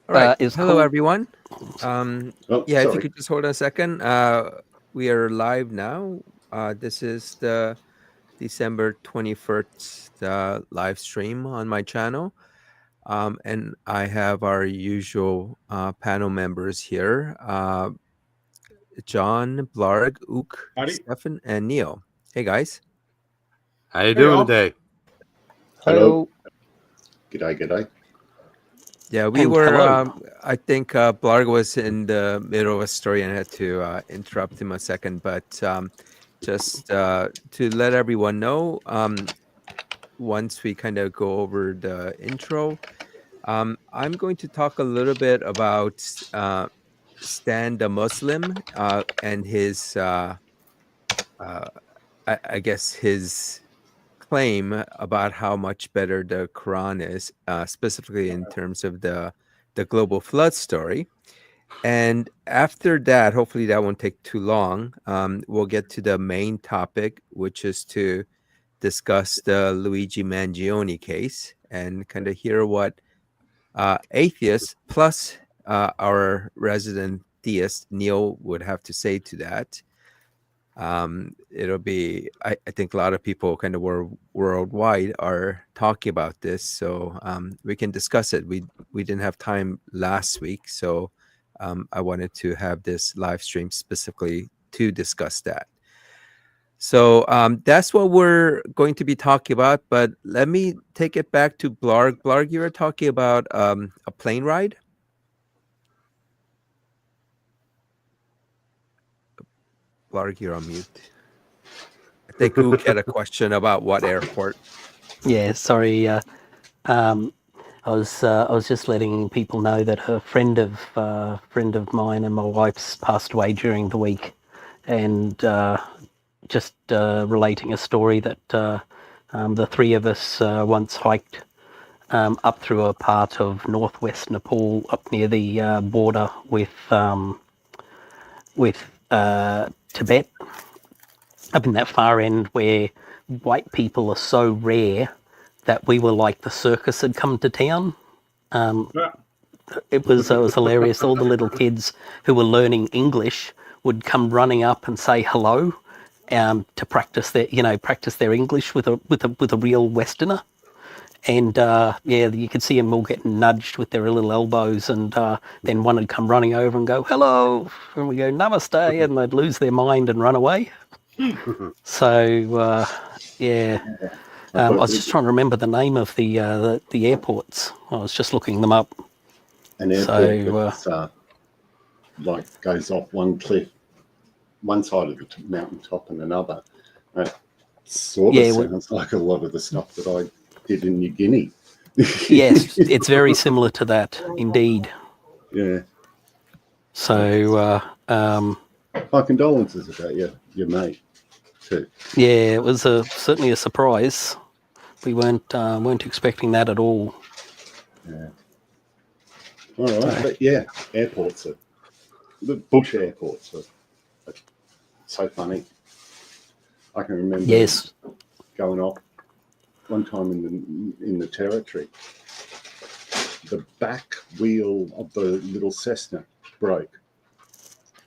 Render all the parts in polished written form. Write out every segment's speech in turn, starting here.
All right. Is Hello, called. everyone. Oh, Yeah, if you sorry. could just hold on a second. We are live now. This is the December 21st live stream on my channel. And I have our usual panel members here. John, Blarg, Ook, Howdy. Stefan, and Neil. Hey, guys. How you Hey, doing all. today? Hello. Hello. G'day. Yeah, we And were, hello. I think Blarg was in the middle of a story and I had to interrupt him a second. But just to let everyone know, once we kind of go over the intro, I'm going to talk a little bit about Stan the Muslim and his, I guess, his claim about how much better the Quran is, specifically in terms of the global flood story. And after that, hopefully that won't take too long. We'll get to the main topic, which is to discuss the Luigi Mangione case and kind of hear what atheists plus our resident theist Neil would have to say to that. It'll be, I think a lot of people kind of worldwide are talking about this, so we can discuss it. We didn't have time last week, so I wanted to have this live stream specifically to discuss that. So that's what we're going to be talking about. But let me take it back to Blarg. Blarg, you were talking about a plane ride. Blarg, you're on mute. I think Ook had a question about what airport. Yeah, sorry. I was just letting people know that a friend of mine and my wife's passed away during the week, and just relating a story that the three of us once hiked up through a part of northwest Nepal, up near the border with Tibet, up in that far end where white people are so rare that we were like the circus had come to town. It was hilarious. All the little kids who were learning English would come running up and say hello, to practice their English with a real Westerner. And yeah, you could see them all getting nudged with their little elbows, and then one would come running over and go hello, and we go namaste, and they'd lose their mind and run away. So yeah. I was just trying to remember the name of the airports. I was just looking them up. An airport that's like goes off one cliff, one side of the mountain top and another. That sort of sounds like a lot of the stuff that I did in New Guinea. Yes, it's very similar to that, indeed. Yeah. So, my condolences about your mate too. Yeah, it was certainly a surprise. We weren't expecting that at all. Yeah. All right, but yeah, airports the bush airports are so funny. I can remember going off one time in the territory. The back wheel of the little Cessna broke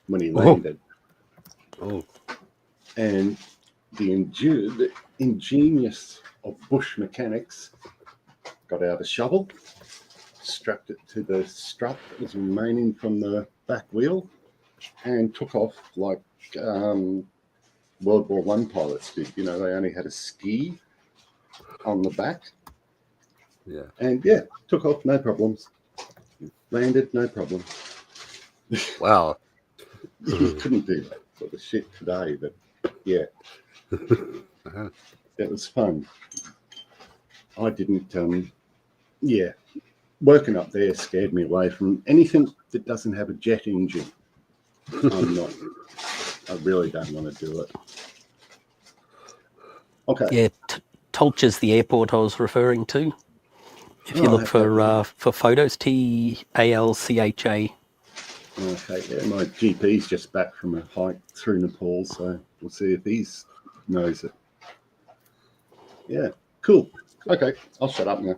when he landed. Oh. And the ingenious of bush mechanics got out a shovel, strapped it to the strut that was remaining from the back wheel, and took off like World War I pilots did. You know, they only had a ski on the back. Yeah. And yeah, took off, no problems. Landed, no problem. Wow. You couldn't do that sort of shit today, but yeah. That was fun. I didn't, working up there scared me away from anything that doesn't have a jet engine. I really don't want to do it. Okay. Yeah, Tulcha's the airport I was referring to. If you look for photos, Talcha. Okay, yeah, my GP's just back from a hike through Nepal, so we'll see if he knows it. Yeah, cool. Okay, I'll shut up now.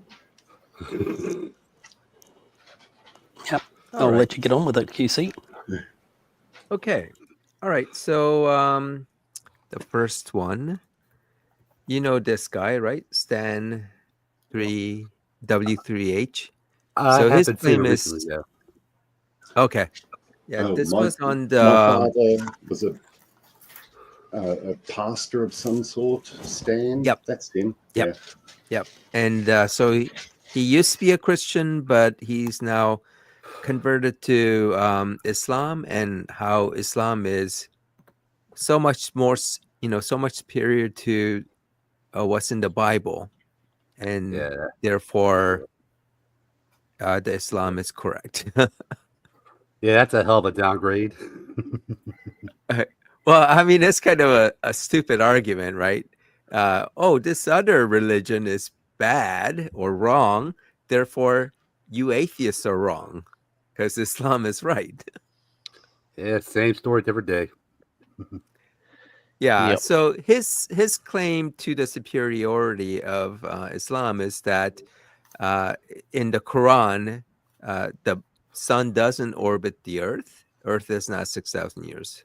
Yep. right. let you get on with it, QC. Okay. All right. So the first one, you know this guy, right? Stan 3W3H. I So his haven't seen it claim recently. is Yeah. okay. Yeah, Oh, this was on my the father was a pastor of some sort. Stan. Yep. That's him. Yep. Yeah. Yep. And so he used to be a Christian, but he's now converted to Islam, and how Islam is so much more, so much superior to what's in the Bible, and Yeah. therefore the Islam is correct. Yeah, that's a hell of a downgrade. Well, I mean, it's kind of a stupid argument, right? Oh, this other religion is bad or wrong, therefore you atheists are wrong because Islam is right. Yeah, same story, different day. Yeah. Yep. So his claim to the superiority of Islam is that in the Quran, the sun doesn't orbit the earth. Earth is not 6,000 years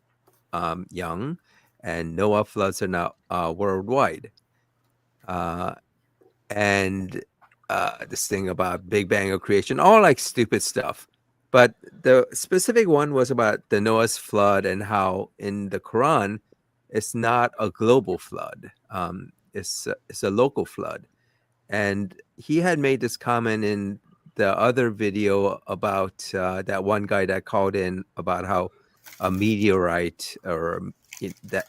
young, and Noah floods are not worldwide. And this thing about Big Bang of creation, all like stupid stuff. But the specific one was about the Noah's flood and how in the Quran, it's not a global flood. It's a local flood. And he had made this comment in the other video about that one guy that called in about how a meteorite that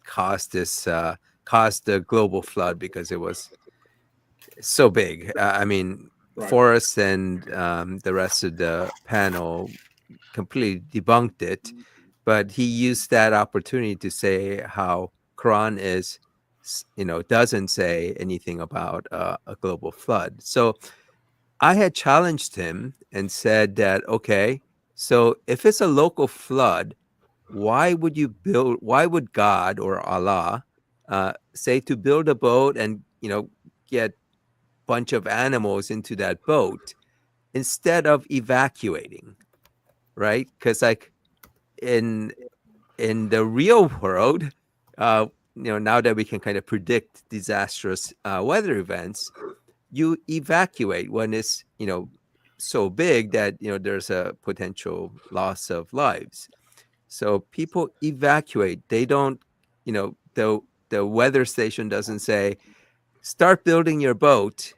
caused the global flood because it was so big. I mean, Right. Forrest and the rest of the panel completely debunked it, but he used that opportunity to say how Quran is, doesn't say anything about a global flood. So I had challenged him and said that, okay, so if it's a local flood, why would God or Allah say to build a boat and, get bunch of animals into that boat instead of evacuating, right? Because like in the real world, now that we can kind of predict disastrous weather events, you evacuate when it's so big that there's a potential loss of lives. So people evacuate. They don't, the weather station doesn't say start building your boat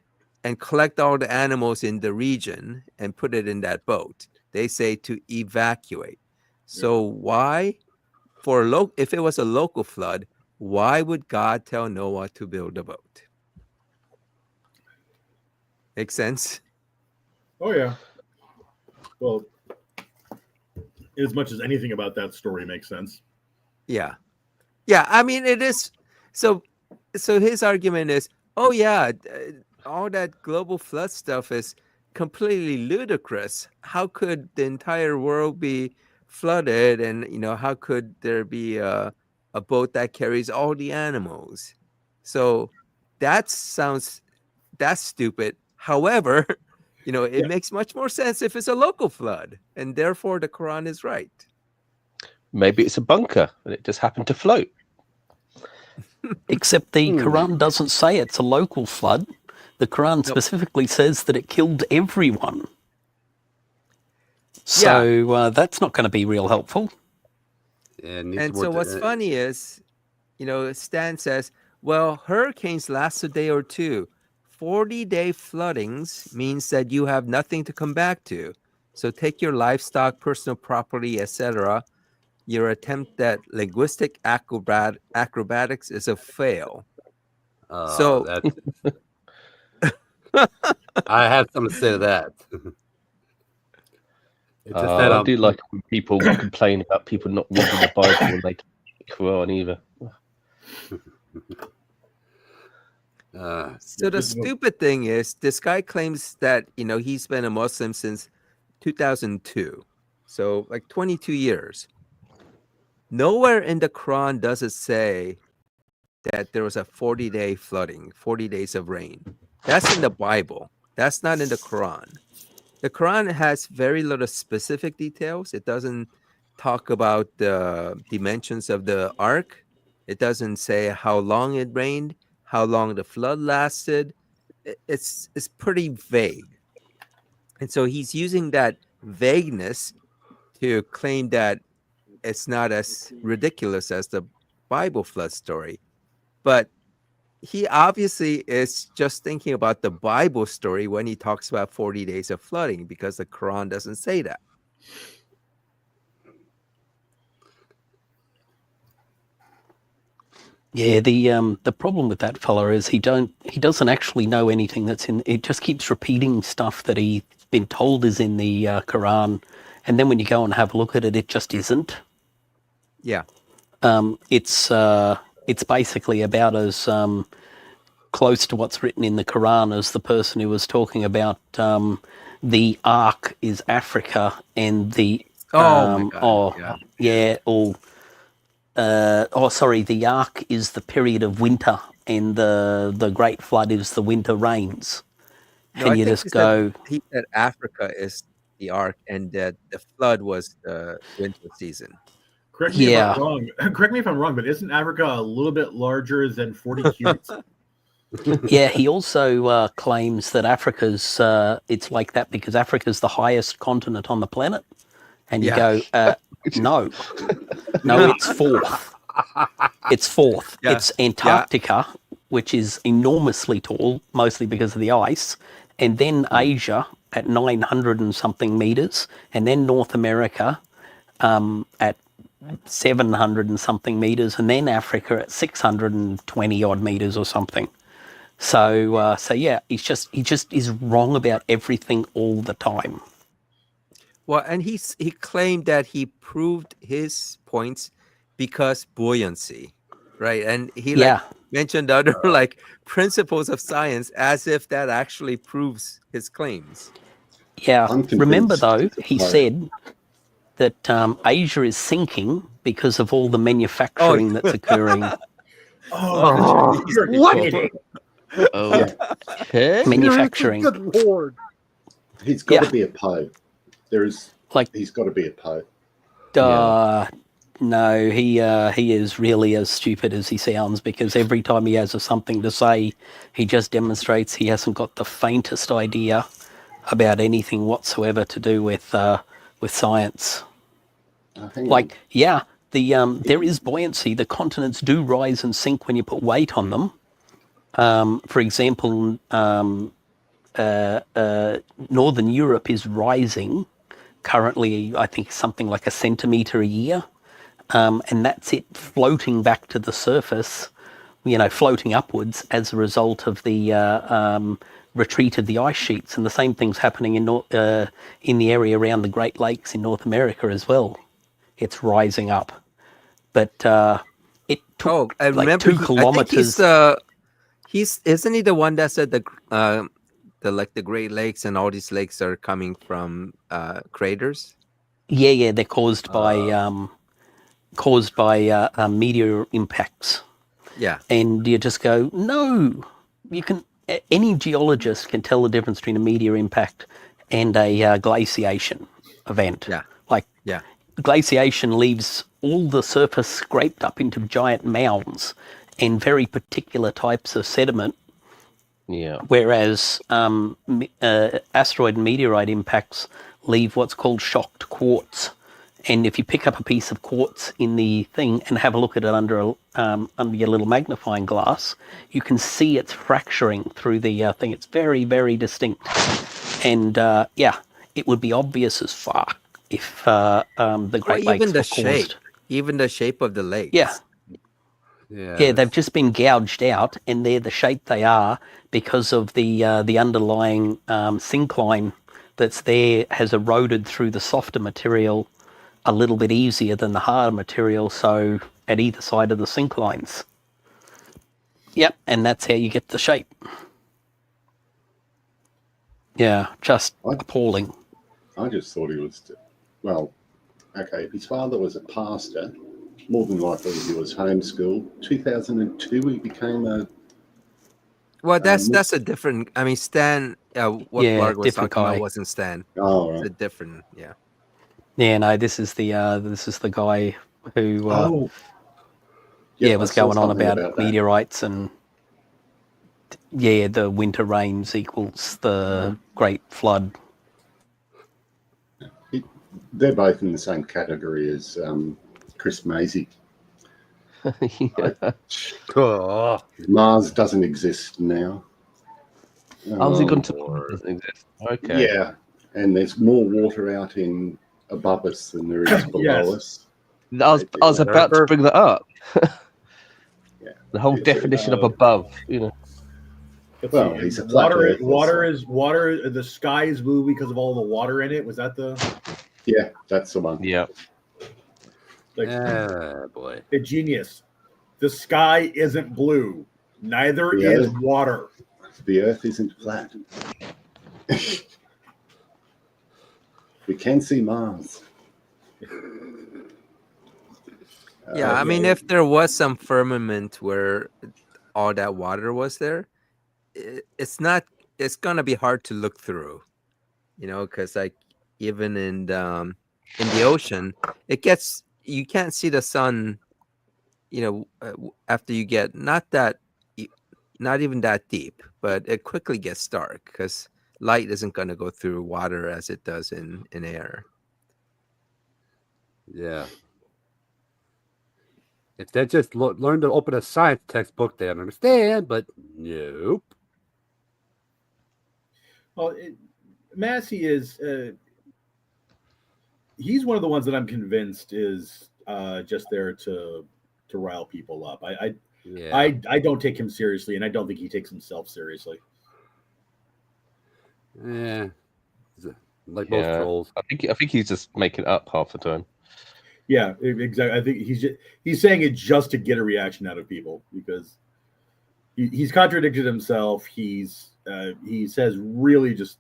and collect all the animals in the region and put it in that boat. They say to evacuate. So why if it was a local flood, why would God tell Noah to build a boat? Make sense? Oh yeah. Well, as much as anything about that story makes sense. Yeah. Yeah, I mean it is so his argument is, oh yeah, all that global flood stuff is completely ludicrous. How could the entire world be flooded, and how could there be a boat that carries all the animals? So that's stupid. However, it makes much more sense if it's a local flood, and therefore the Quran is right. Maybe it's a bunker and it just happened to float. Except the Quran doesn't say it's a local flood. The Quran specifically says that it killed everyone. So that's not going to be real helpful. And so what's funny is, Stan says, well, hurricanes last a day or two. 40-day floodings means that you have nothing to come back to. So take your livestock, personal property, etc. Your attempt at linguistic acrobatics is a fail. So I have something to say to that. I do like when people complain about people not reading the Bible when they don't Quran either. So the stupid thing is, this guy claims that he's been a Muslim since 2002, so like 22 years. Nowhere in the Quran does it say that there was a 40-day flooding, 40 days of rain. That's in the Bible. That's not in the Quran. The Quran has very little specific details. It doesn't talk about the dimensions of the ark. It doesn't say how long it rained, how long the flood lasted. It's pretty vague. And so he's using that vagueness to claim that it's not as ridiculous as the Bible flood story. But he obviously is just thinking about the Bible story when he talks about 40 days of flooding, because the Quran doesn't say that. Yeah, the problem with that fella is he doesn't actually know anything that's in. It just keeps repeating stuff that he's been told is in the Quran, and then when you go and have a look at it, it just isn't. Yeah. It's basically about as close to what's written in the Quran as the person who was talking about the Ark is Africa and the Oh my God. sorry, the Ark is the period of winter and the Great Flood is the winter rains. No, And I you think just go, he said Africa is the ark and that the flood was the winter season. Correct me if Yeah. I'm wrong. Correct me if I'm wrong, but isn't Africa a little bit larger than 40 cubits? yeah, he also claims that Africa's, it's like that because Africa's the highest continent on the planet. And you Yeah. go, no, it's fourth. It's fourth. Yeah. It's Antarctica, which is enormously tall, mostly because of the ice, and then Asia at 900 and something meters, and then North America at 700 and something meters, and then Africa at 620 odd meters or something. So yeah, he just is wrong about everything all the time. Well, and he claimed that he proved his points because buoyancy, right? And he mentioned other like principles of science as if that actually proves his claims. Yeah. Remember though, he said that Asia is sinking because of all the manufacturing that's occurring. What? Okay. Manufacturing. Good Lord. He's got to be a Poe. He's got to be a Poe. No, he is really as stupid as he sounds, because every time he has something to say, he just demonstrates he hasn't got the faintest idea about anything whatsoever to do with science. There is buoyancy. The continents do rise and sink when you put weight on them. For example, Northern Europe is rising currently, I think, something like a centimetre a year. And that's it floating back to the surface, floating upwards as a result of the retreat of the ice sheets. And the same thing's happening in the area around the Great Lakes in North America as well. It's rising up. But it took 2 kilometers. I think isn't he the one that said the Great Lakes and all these lakes are coming from craters? Yeah, they're caused by meteor impacts. Yeah. And you just go, no, any geologist can tell the difference between a meteor impact and a glaciation event. Yeah. Glaciation leaves all the surface scraped up into giant mounds and very particular types of sediment. Yeah. Whereas asteroid and meteorite impacts leave what's called shocked quartz. And if you pick up a piece of quartz in the thing and have a look at it under your little magnifying glass, you can see it's fracturing through the thing. It's very, very distinct. And it would be obvious as fuck if the Great Lakes were caused. Even the shape of the lakes. Yeah, they've just been gouged out, and they're the shape they are because of the underlying syncline that's there has eroded through the softer material a little bit easier than the harder material, so at either side of the synclines. Yep, and that's how you get the shape. Yeah, just appalling. I just thought he was, if his father was a pastor, more than likely he was homeschooled. 2002 he became a... Well, that's a different... I mean, Stan what Yeah, Larg was different talking about guy. wasn't Stan. Oh, It's a right. different, yeah. Yeah, no, this is the guy who Oh, yep, I was saw going on something about that. meteorites and the winter rains equals the Great Flood. They're both in the same category as Chris Maisie. Yeah. Oh, Mars doesn't exist now. How's he gone to Lord. doesn't exist? Okay. Yeah, and there's more water out in above us than there is below Yes. us. I was about to Surfer? bring that up. Yeah. The whole It's, definition of above, Let's Well, see. he's a flat earther, Water. The sky is blue because of all the water in it. Was that the Yeah, that's the one. Yeah. Boy. a genius? The sky isn't blue. Neither Yeah. is water. The Earth isn't flat. We can see Mars. Yeah, I mean, if there was some firmament where all that water was there, it's gonna be hard to look through, because like even in the ocean, you can't see the sun, after you get not even that deep, but it quickly gets dark because light isn't gonna go through water as it does in air. Yeah. If they just learn to open a science textbook, they understand, but nope. Well, Massey is. He's one of the ones that I'm convinced is just there to rile people up. I don't take him seriously, and I don't think he takes himself seriously. Yeah. Like most trolls. I think he's just making it up half the time. Yeah, exactly. I think he's saying it just to get a reaction out of people because he's contradicted himself. He says really just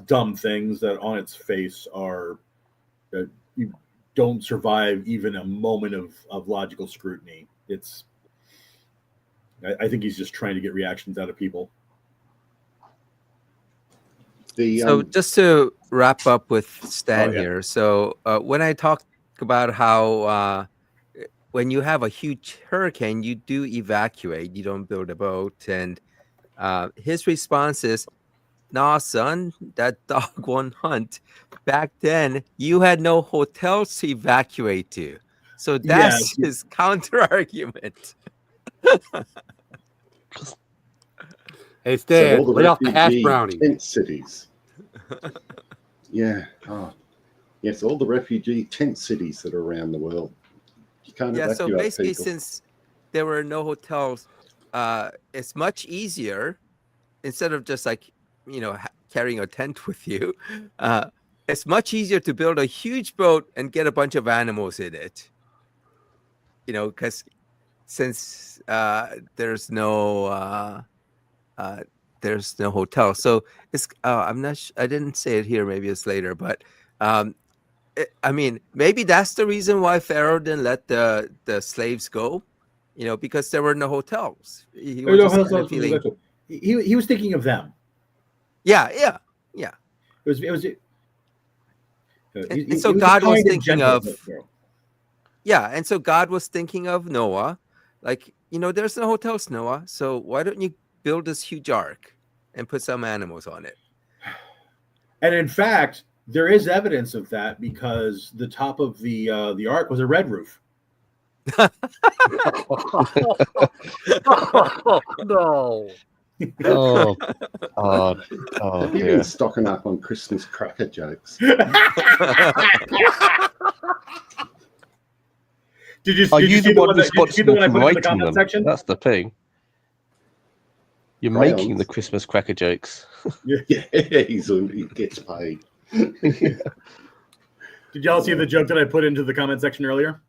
dumb things that on its face are you don't survive even a moment of logical scrutiny. I think he's just trying to get reactions out of people. So just to wrap up with Stan yeah. here. So when I talked about how when you have a huge hurricane, you do evacuate, you don't build a boat. And his response is, nah, son, that dog won't hunt. Back then, you had no hotels to evacuate to. So that's his counter argument. Hey, Stan, all the lay off the hash refugee brownie. tent cities. Yeah. Oh. Yes, all the refugee tent cities that are around the world. You can't evacuate So basically, people. since there were no hotels, it's much easier, instead of just like, carrying a tent with you, it's much easier to build a huge boat and get a bunch of animals in it. Because since there's no hotel, so it's I'm not. I didn't say it here. Maybe it's later, but I mean, maybe that's the reason why Pharaoh didn't let the slaves go. Because there were no hotels. He was just kind of feeling. He was thinking of them. Yeah. It was. And so God was thinking of. Yeah, and so God was thinking of Noah, like, there's no hotels, Noah. So why don't you build this huge ark and put some animals on it? And in fact, there is evidence of that because the top of the ark was a red roof. No. Oh, Have you dear. been stocking up on Christmas cracker jokes? Are you the one responsible for in the writing comment them? section? That's the thing. You're Crayons. making the Christmas cracker jokes. Yeah, he gets paid. Did y'all see the joke that I put into the comment section earlier?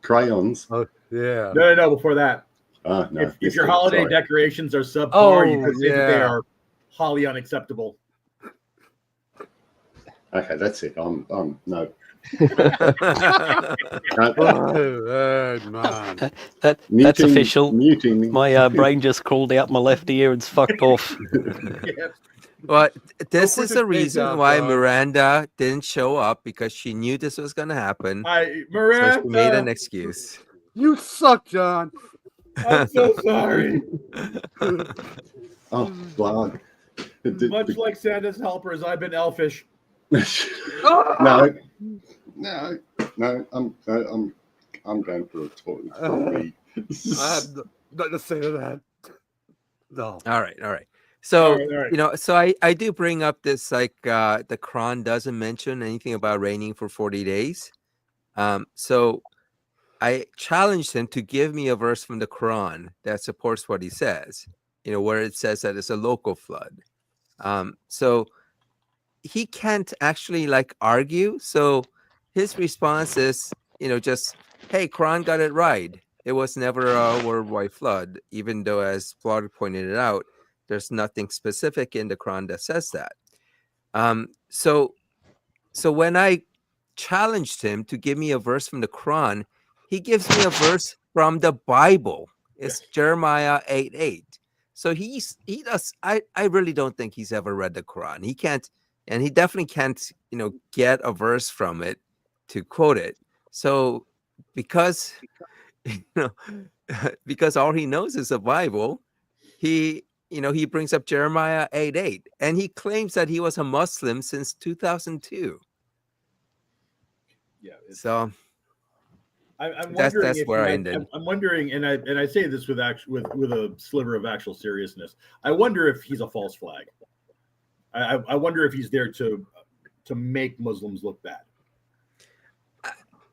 Crayons. Oh, yeah. No, before that. Oh, no. If your holiday decorations are subpar, Oh, you could say that they yeah. are wholly unacceptable. Okay, that's it. I'm no. Oh, man. That's Muting, official. muting me. My brain just crawled out my left ear and's fucked off. Yeah. Well, this put is the a tape reason down, why John. Miranda didn't show up, because she knew this was going to happen. So she made Miranda, an excuse. You suck, John. I'm so sorry. Oh, blah. Much like Santa's helpers, I've been elfish. No. I'm going for a toilet. I have nothing to say to that. No. All right. So, All right. so I do bring up this, like, the Quran doesn't mention anything about reigning for 40 days. So I challenged him to give me a verse from the Quran that supports what he says, where it says that it's a local flood. So he can't actually, like, argue. So his response is, just, hey, Quran got it right. It was never a worldwide flood, even though, as Plauder pointed it out, there's nothing specific in the Quran that says that. So when I challenged him to give me a verse from the Quran, he gives me a verse from the Bible. It's Jeremiah 8:8. So he does. I really don't think he's ever read the Quran. He can't, and he definitely can't, get a verse from it to quote it. So because because all he knows is the Bible, he brings up Jeremiah 8:8, and he claims that he was a Muslim since 2002. Yeah. So I'm that's wondering if where I ended. I'm wondering, and I say this with a sliver of actual seriousness. I wonder if he's a false flag. I wonder if he's there to make Muslims look bad.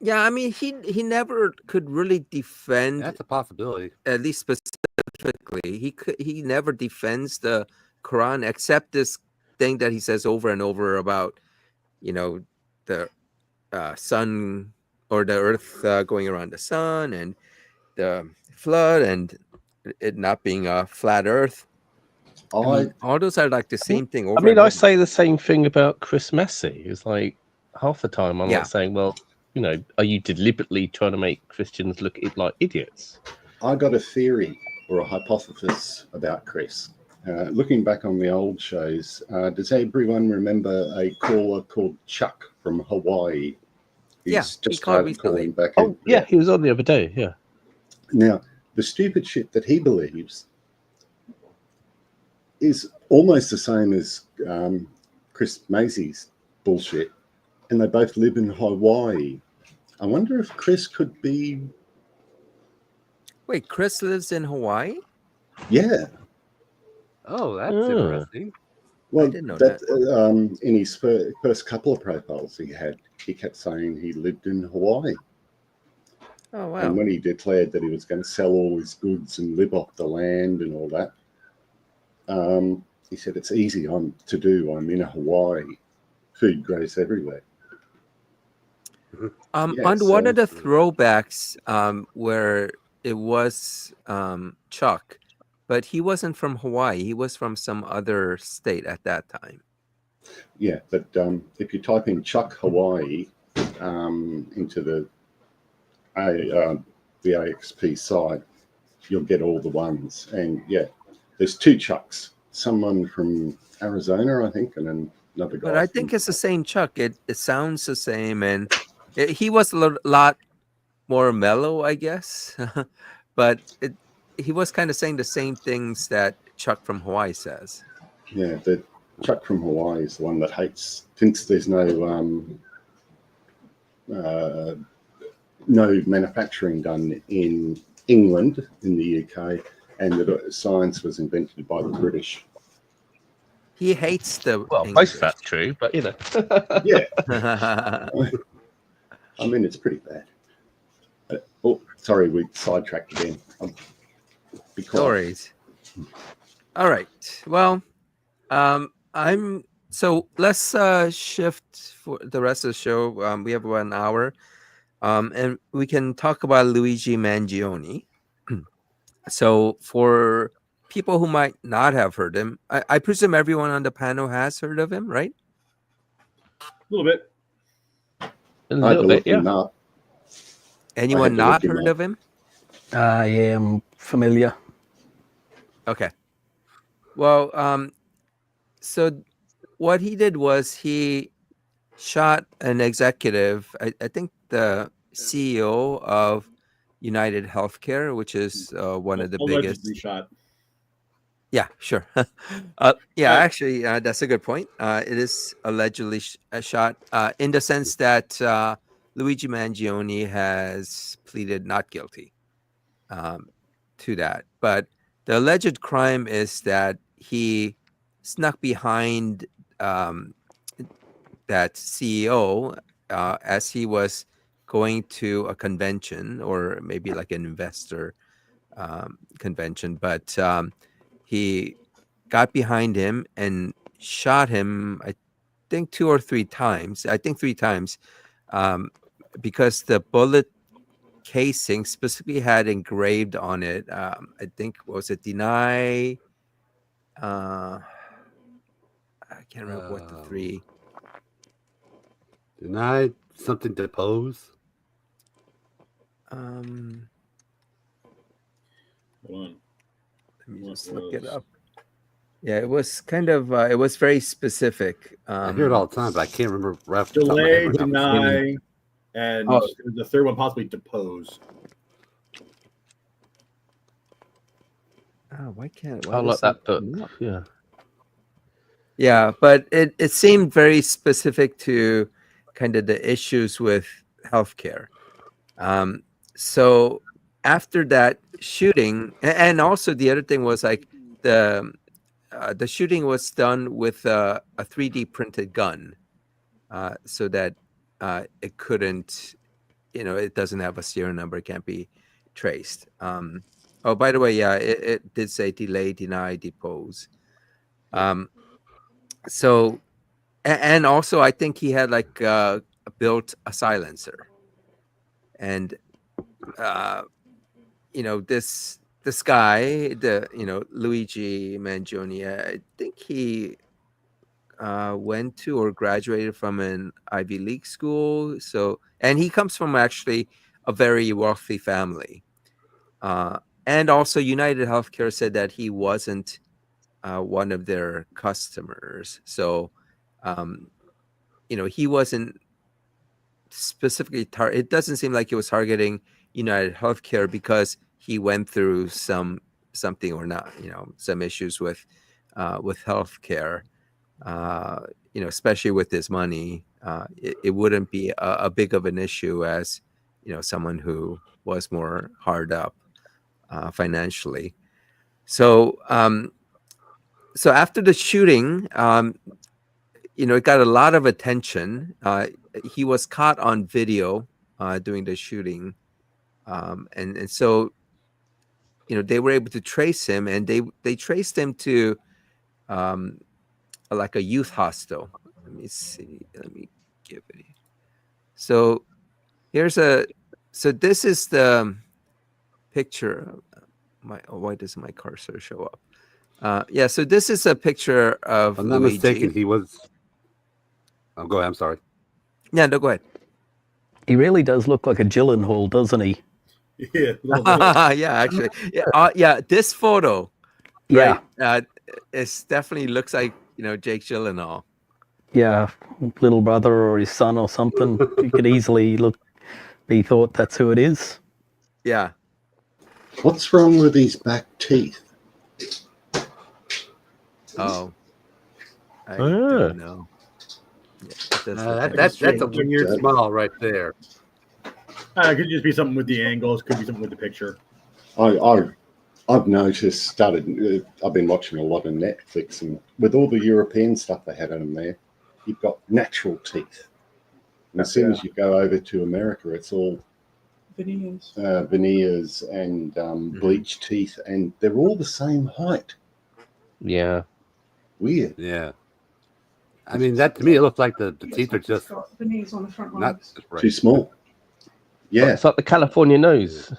Yeah, I mean, he never could really defend, That's a possibility. at least specifically. He never defends the Quran, except this thing that he says over and over about, the sun or the earth going around the sun, and the flood, and it not being a flat earth. I mean, all those are like the same thing over and I over. say the same thing about Chris Massey. It's like half the time I'm like saying, well, are you deliberately trying to make Christians look like idiots? I got a theory or a hypothesis about Chris. Looking back on the old shows, does everyone remember a caller called Chuck from Hawaii? He's just started calling back in. Oh, yeah, he was on the other day, yeah. Now, the stupid shit that he believes is almost the same as Chris Massey's bullshit, and they both live in Hawaii. I wonder if Chris could be... Wait, Chris lives in Hawaii? Yeah. Oh, that's interesting. Well, I didn't know that. In his first couple of profiles he kept saying he lived in Hawaii. Oh, wow. And when he declared that he was going to sell all his goods and live off the land and all that, he said, it's easy to do. I'm in Hawaii. Food grows everywhere. On one of the throwbacks where it was Chuck, but he wasn't from Hawaii. He was from some other state at that time. Yeah, but if you type in Chuck Hawaii into the AXP site, you'll get all the ones. And yeah, there's two Chucks. Someone from Arizona, I think, and then another guy. But I think it's the same Chuck. It sounds the same, and he was a lot more mellow, I guess. But he was kind of saying the same things that Chuck from Hawaii says. Yeah, the Chuck from Hawaii is the one that thinks there's no manufacturing done in England, in the UK, and that science was invented by the British. He hates the Well, English. most of that's true, but Yeah. I mean, it's pretty bad. Oh, sorry, we sidetracked again. Stories. All right. Well, so let's shift for the rest of the show. We have about an hour, and we can talk about Luigi Mangione. So for people who might not have heard him, I presume everyone on the panel has heard of him, right? little bit. A I had little to bit, look yeah. him up. Anyone to not look him heard up. of him? Yeah, I'm familiar. Okay. Well, so what he did was he shot an executive, I think the CEO of United Healthcare, which is one of the biggest. Allegedly shot. Yeah, sure. Actually, that's a good point. It is allegedly shot in the sense that Luigi Mangione has pleaded not guilty to that. But the alleged crime is that he snuck behind that CEO as he was going to a convention or maybe like an investor convention, but he got behind him and shot him, I think 2 or 3 times. I think 3 times, because the bullet casing specifically had engraved on it. I think, was it deny? I can't remember what the 3. Deny, something, depose. Hold on. Let me What just look it was- up. Yeah, it was kind of it was very specific. I hear it all the time, but I can't remember right off the top of my Delay, head right now. deny, and Oh. the third one possibly depose. Why can't I like that book. Yeah. Yeah, but it seemed very specific to kind of the issues with healthcare. So after that shooting, and also the other thing was like the shooting was done with a 3D printed gun, so that it couldn't, it doesn't have a serial number, it can't be traced. Oh, by the way, yeah, it did say delay, deny, depose. So, and also I think he had like built a silencer, and this guy, Luigi Mangione, I think he went to or graduated from an Ivy League school. So, and he comes from actually a very wealthy family. And also United Healthcare said that he wasn't one of their customers. So, he wasn't specifically it doesn't seem like he was targeting United Healthcare because he went through something or not, some issues with healthcare, especially with his money. It wouldn't be a big of an issue as, someone who was more hard up financially. So, so after the shooting, it got a lot of attention. He was caught on video doing the shooting, and so they were able to trace him, and they traced him to like a youth hostel. Let me see. Let me give it. So so this is the picture. Why doesn't my cursor show up? Yeah, so this is a picture of If I'm not Luigi. mistaken, he was. Oh, go ahead. I'm sorry. Yeah, no, go ahead. He really does look like a Gyllenhaal, doesn't he? Yeah, a little bit. Yeah, actually, yeah. This photo, Yeah, right? It definitely looks like Jake Gyllenhaal. yeah, little brother or his son or something. You could easily be thought that's who it is. Yeah. What's wrong with his back teeth? Oh, I don't know. Yeah, it does look like That's a strange. weird smile right there. It could just be something with the angles. Could be something with the picture. I've noticed. I've been watching a lot of Netflix, and with all the European stuff they had in there, you've got natural teeth. And as soon as you go over to America, it's all veneers and bleached teeth, and they're all the same height. Yeah. Weird. Yeah. I mean, that to me, it looks like the teeth are just veneers on the front not lines. just right. Too small. Yeah. It's like the California nose.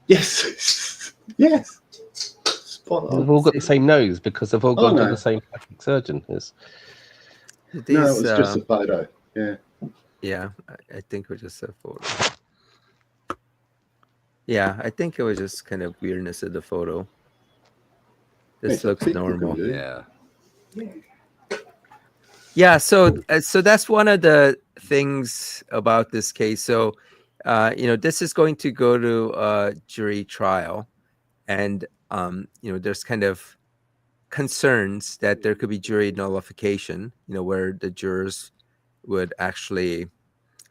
Yes. Yes. Spot on. They've all got the same nose because they've all gone to no. the same plastic surgeon. No, it These, was just a photo. Yeah. yeah, I think it was just a photo. Yeah, I think it was just kind of weirdness of the photo. This It's a looks thick looking normal. dude. Yeah. Yeah, so that's one of the things about this case. So, this is going to go to a jury trial, and there's kind of concerns that there could be jury nullification. Where the jurors would actually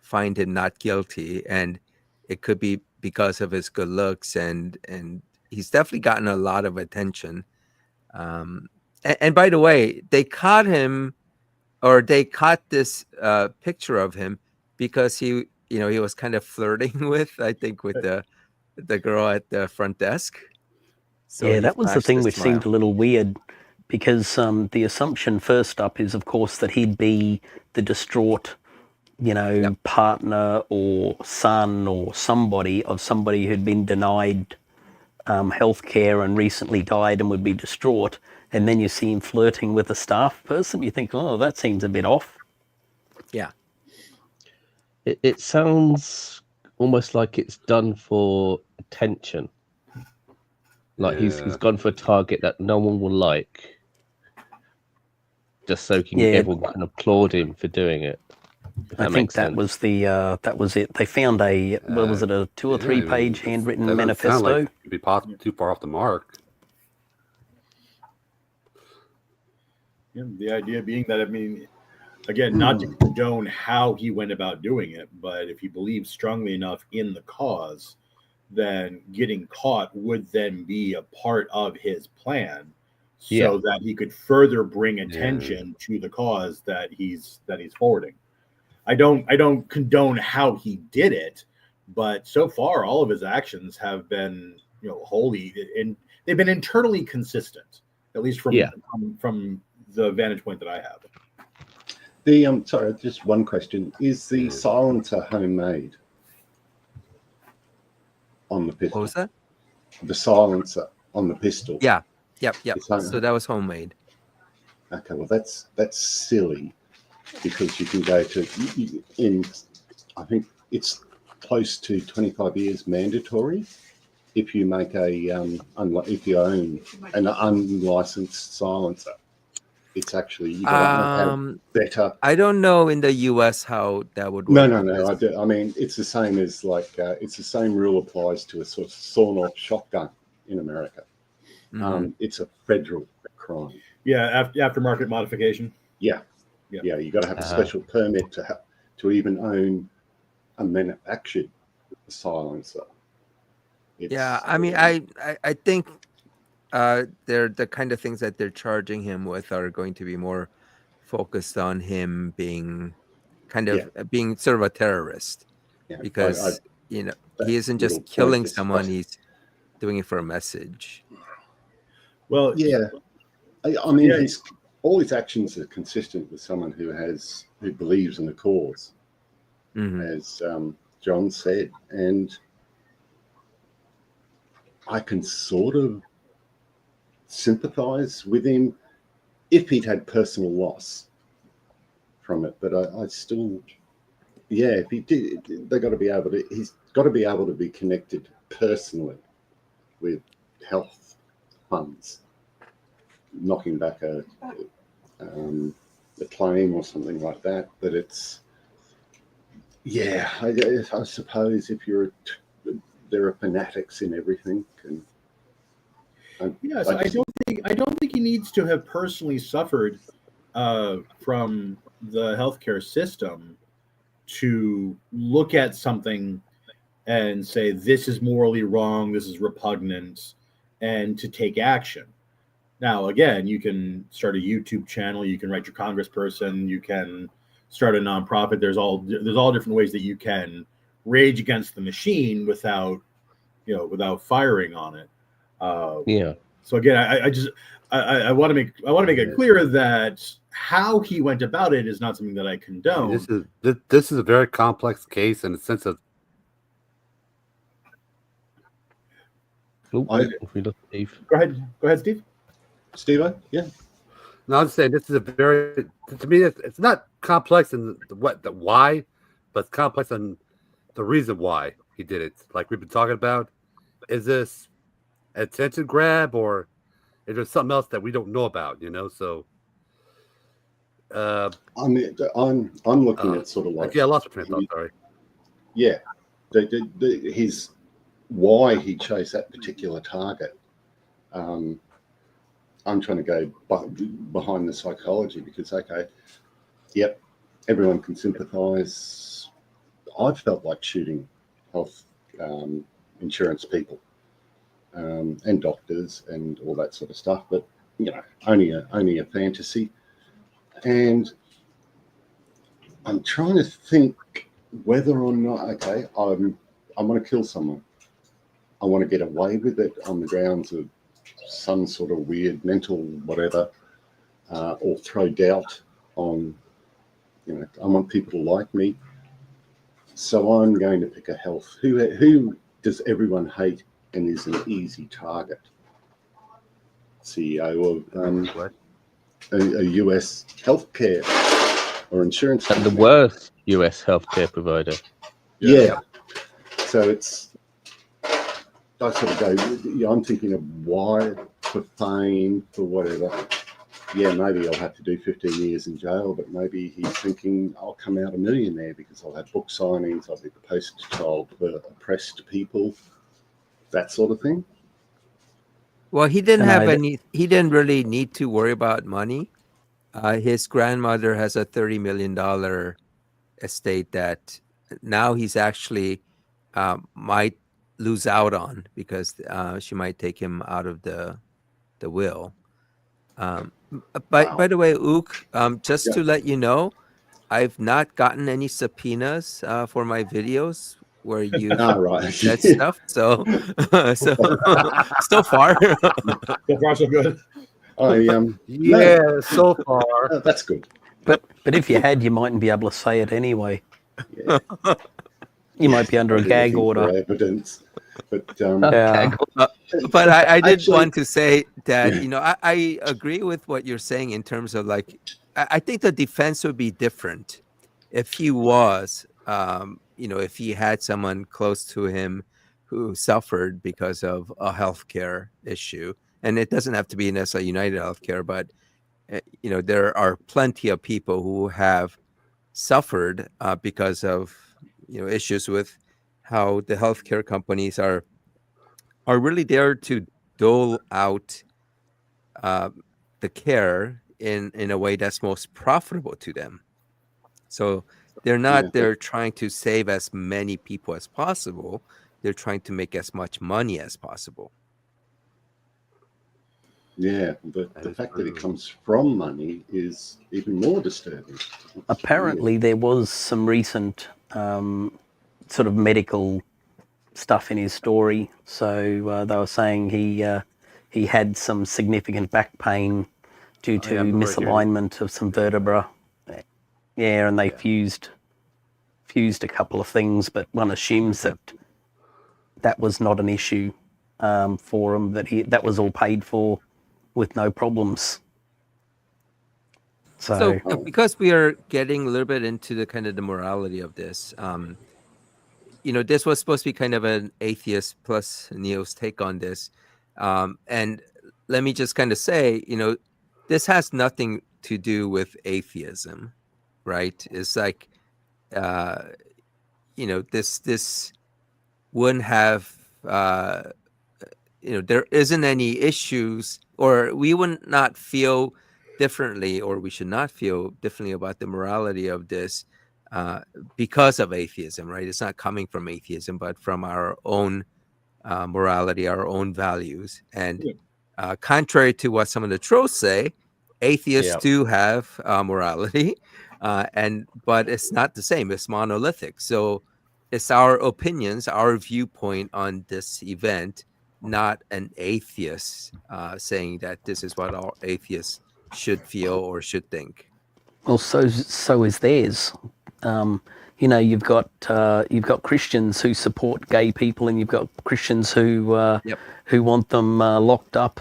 find him not guilty, and it could be because of his good looks, and he's definitely gotten a lot of attention. And by the way, they caught this picture of him because he was kind of flirting with, I think, with the girl at the front desk. So Yeah, he that was the flashed thing a which seemed a smile. little weird, because the assumption first up is, of course, that he'd be the distraught, Yep. partner or son or somebody of somebody who'd been denied health care and recently died and would be distraught. And then you see him flirting with a staff person. You think, oh, that seems a bit off. Yeah. It sounds almost like it's done for attention. Like he's gone for a target that no one will like, just so everyone can applaud him for doing it. I think that was it. They found was it a 2 or 3 page handwritten manifesto? Like it'd be possibly too far off the mark. Yeah, the idea being that, again, not to condone how he went about doing it, but if he believes strongly enough in the cause, then getting caught would then be a part of his plan, so that he could further bring attention to the cause that he's forwarding. I don't condone how he did it, but so far all of his actions have been wholly, and they've been internally consistent, at least from the vantage point that I have. Sorry, just one question. Is the silencer homemade on the pistol? What was that? The silencer on the pistol. Yeah. Yep. So that was homemade. Okay, well that's silly, because you can go to I think it's close to 25 years mandatory if you make if you own an unlicensed silencer. It's actually you have better. I don't know in the U.S. how that would No. work. I mean, it's the same as it's the same rule applies to a sort of sawn-off shotgun in America. Mhm. It's a federal crime. Yeah, aftermarket modification. Yeah. You got to have a special permit to even own a manufactured silencer. I think they're the kind of things that they're charging him with are going to be more focused on him being being sort of a terrorist, because he isn't just killing someone; he's doing it for a message. Well, I mean, all his actions are consistent with someone who believes in the cause, as John said, and I can sort of sympathise with him if he'd had personal loss from it. But I still, if he did, he's got to be able to be connected personally with health funds, knocking back a claim or something like that. But it's, I suppose if there are fanatics in everything. Yes, I don't think he needs to have personally suffered from the healthcare system to look at something and say this is morally wrong, this is repugnant, and to take action. Now, again, you can start a YouTube channel, you can write your congressperson, you can start a nonprofit. There's all different ways that you can rage against the machine without firing on it. So again, I want to make it clear that how he went about it is not something that I condone. This is a very complex case in the sense of. If we look, Steve. Go ahead, Steve. Steve-O, yeah. No, I'm saying this is a very, to me, it's not complex in the why, but it's complex on the reason why he did it. Like we've been talking about, is this attention grab or is there something else that we don't know about? So I mean, I'm looking at sort of like, yeah, I lost my train of thought. Sorry. yeah, his why he chose that particular target. I'm trying to go behind the psychology because, okay, yep, everyone can sympathise. I've felt like shooting health insurance people and doctors and all that sort of stuff, but only a fantasy. And I'm trying to think whether or not, okay, I want to kill someone. I want to get away with it on the grounds of some sort of weird mental whatever, or throw doubt on, I want people to like me. So I'm going to pick a health. Who does everyone hate and is an easy target? CEO of a US healthcare or insurance And company. the worst US healthcare provider. Yeah. So it's, I sort of go, I'm thinking of why, for fame, for whatever. Yeah, maybe I'll have to do 15 years in jail, but maybe he's thinking I'll come out a millionaire because I'll have book signings, I'll be the poster child for oppressed people, that sort of thing. Well, he didn't he didn't really need to worry about money. His grandmother has a $30 million estate that now he's actually might lose out on because she might take him out of the will. By the way, Ook, just to let you know, I've not gotten any subpoenas for my videos where you said stuff. So so far, So far, so good. So far. That's good. But if you had, you mightn't be able to say it anyway. Yeah. You might be under a gag order. Evidence. But but I did want to say that I agree with what you're saying in terms of like I think the defense would be different if he was if he had someone close to him who suffered because of a healthcare issue, and it doesn't have to be necessarily United Healthcare, but there are plenty of people who have suffered because of issues with how the healthcare companies are really there to dole out the care in a way that's most profitable to them. So they're not there trying to save as many people as possible. They're trying to make as much money as possible. Yeah, but the fact that it comes from money is even more disturbing. Apparently, there was some recent sort of medical stuff in his story. So they were saying he had some significant back pain due to misalignment of some vertebra. Yeah, and they fused a couple of things, but one assumes that was not an issue for him. That was all paid for with no problems. So because we are getting a little bit into the kind of the morality of this, this was supposed to be kind of an atheist plus Neo's take on this. And let me just kind of say, this has nothing to do with atheism, right? It's like, this wouldn't have, there isn't any issues, or we would not feel differently, or we should not feel differently about the morality of this because of atheism, right? It's not coming from atheism, but from our own morality, our own values. And contrary to what some of the trolls say, atheists do have morality, but it's not the same. It's monolithic. So it's our opinions, our viewpoint on this event, not an atheist saying that this is what all atheists should feel or should think. Well, so is theirs. You've got Christians who support gay people, and you've got Christians who want them locked up.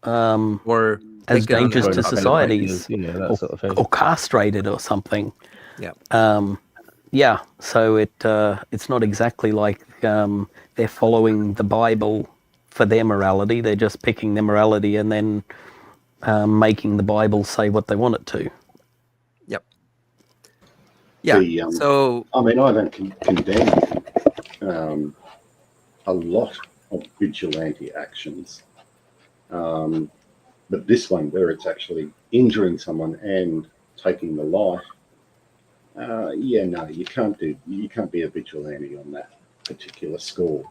Or as taken on dangerous to as society, that sort of thing. or castrated or something. Yeah. Yeah, so it's not exactly like they're following the Bible for their morality. They're just picking their morality and then making the Bible say what they want it to. Yep. Yeah. So I mean, I don't condemn a lot of vigilante actions, but this one where it's actually injuring someone and taking the life, yeah, no, you can't be a vigilante on that particular score.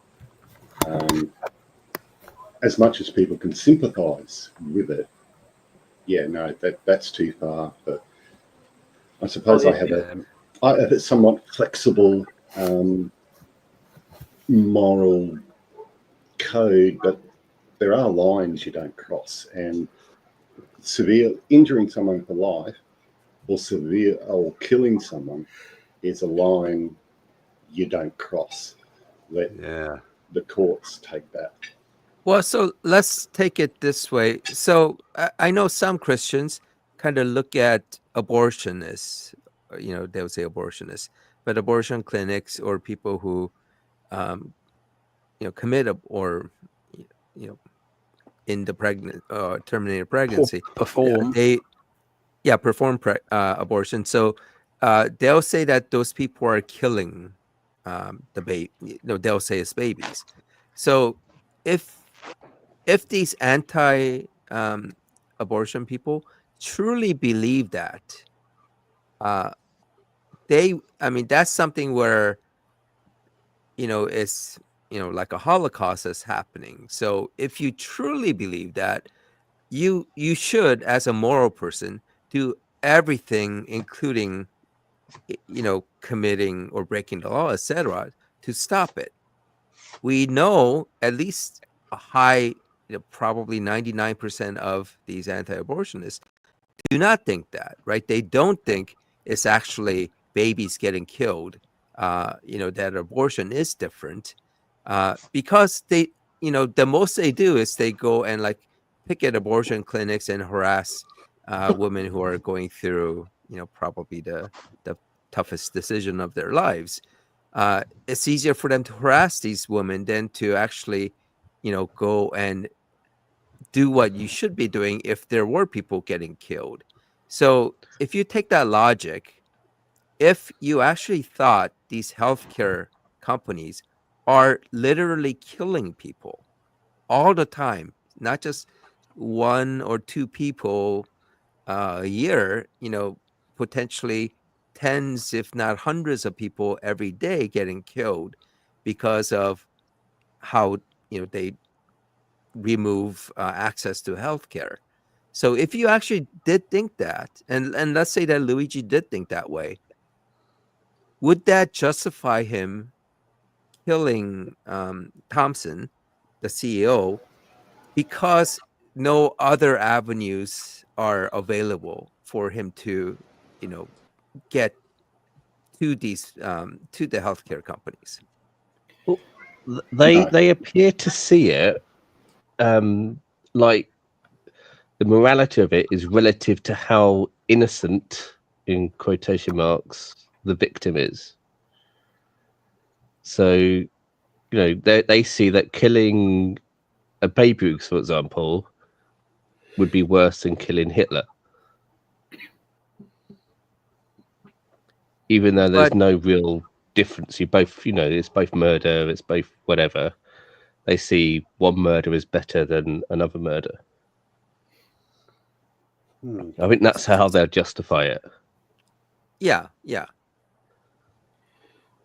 As much as people can sympathise with it, yeah, no, that's too far. But I suppose I have a somewhat flexible moral code, but there are lines you don't cross, and severe injuring someone for life or killing someone is a line you don't cross. Let the courts take that. Well, so let's take it this way. So I know some Christians kind of look at abortionists, they'll say abortionists, but abortion clinics or people who, commit or, in the terminated pregnancy, Perform. perform abortion. So they'll say that those people are killing the baby. They'll say it's babies. So if these anti abortion people truly believe that, that's something where, it's, like a Holocaust is happening. So if you truly believe that, you should, as a moral person, do everything, including, committing or breaking the law, etc., to stop it. We know at least a high, probably 99% of these anti-abortionists do not think that, right? They don't think it's actually babies getting killed, that abortion is different, because they, the most they do is they go and like picket abortion clinics and harass women who are going through, probably the toughest decision of their lives. It's easier for them to harass these women than to actually, go and do what you should be doing if there were people getting killed. So if you take that logic, if you actually thought these healthcare companies are literally killing people all the time, not just one or two people a year, potentially tens, if not hundreds of people every day getting killed because of how, they remove access to healthcare. So if you actually did think that, and let's say that Luigi did think that way, would that justify him killing Thompson, the CEO, because no other avenues are available for him to, get to these to the healthcare companies? Well, they appear to see it like the morality of it is relative to how innocent, in quotation marks, the victim is. So, they see that killing a baby, for example, would be worse than killing Hitler. Even though there's no real difference. You both, it's both murder, it's both whatever. They see one murder is better than another murder. I think that's how they'll justify it. Yeah.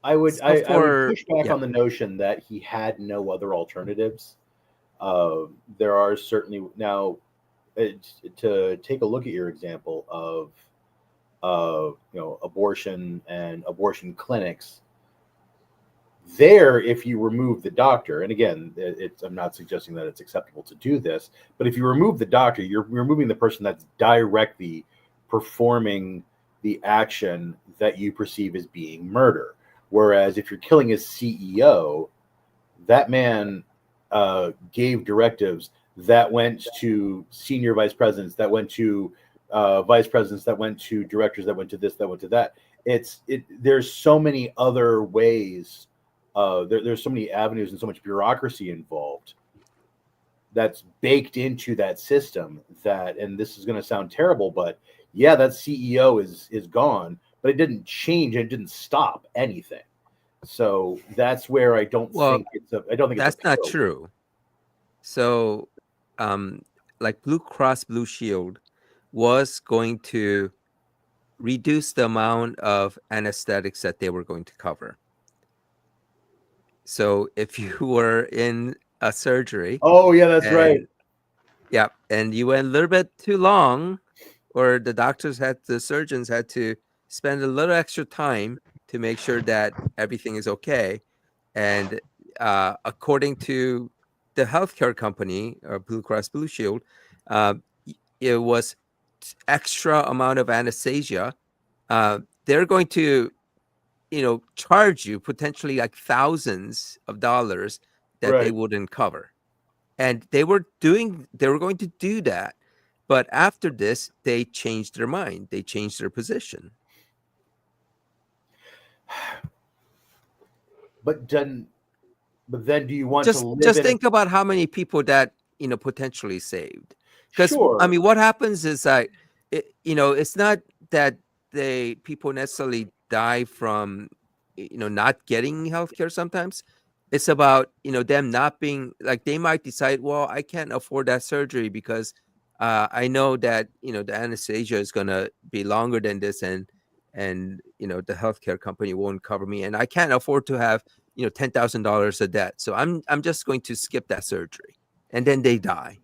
I would push back on the notion that he had no other alternatives. There are certainly now, to take a look at your example of abortion and abortion clinics. There, if you remove the doctor, and again, I'm not suggesting that it's acceptable to do this, but if you remove the doctor, you're removing the person that's directly performing the action that you perceive as being murder. Whereas if you're killing his CEO, that man gave directives that went to senior vice presidents, that went to vice presidents, that went to directors, that went to this, that went to that. There's so many other ways. There's so many avenues and so much bureaucracy involved that's baked into that system that, and this is going to sound terrible, but yeah, that CEO is gone, but it didn't change. It didn't stop anything. So that's where I don't think that's not true. So, like Blue Cross Blue Shield was going to reduce the amount of anesthetics that they were going to cover. So if you were in a surgery, oh yeah, that's right. Yeah, and you went a little bit too long, or the surgeons had to spend a little extra time to make sure that everything is okay. And according to the healthcare company, or Blue Cross Blue Shield, it was extra amount of anesthesia. They're going to, charge you potentially like thousands of dollars that they wouldn't cover. And they were going to do that. But after this, they changed their mind. They changed their position. But then do you want to live just think about how many people that potentially saved? Because sure. I mean, what happens is that it's not that people necessarily die from not getting healthcare. Sometimes it's about them not being, like, they might decide, well, I can't afford that surgery because I know that the anesthesia is going to be longer than this, and the healthcare company won't cover me, and I can't afford to have $10,000 of debt, so I'm just going to skip that surgery, and then they die,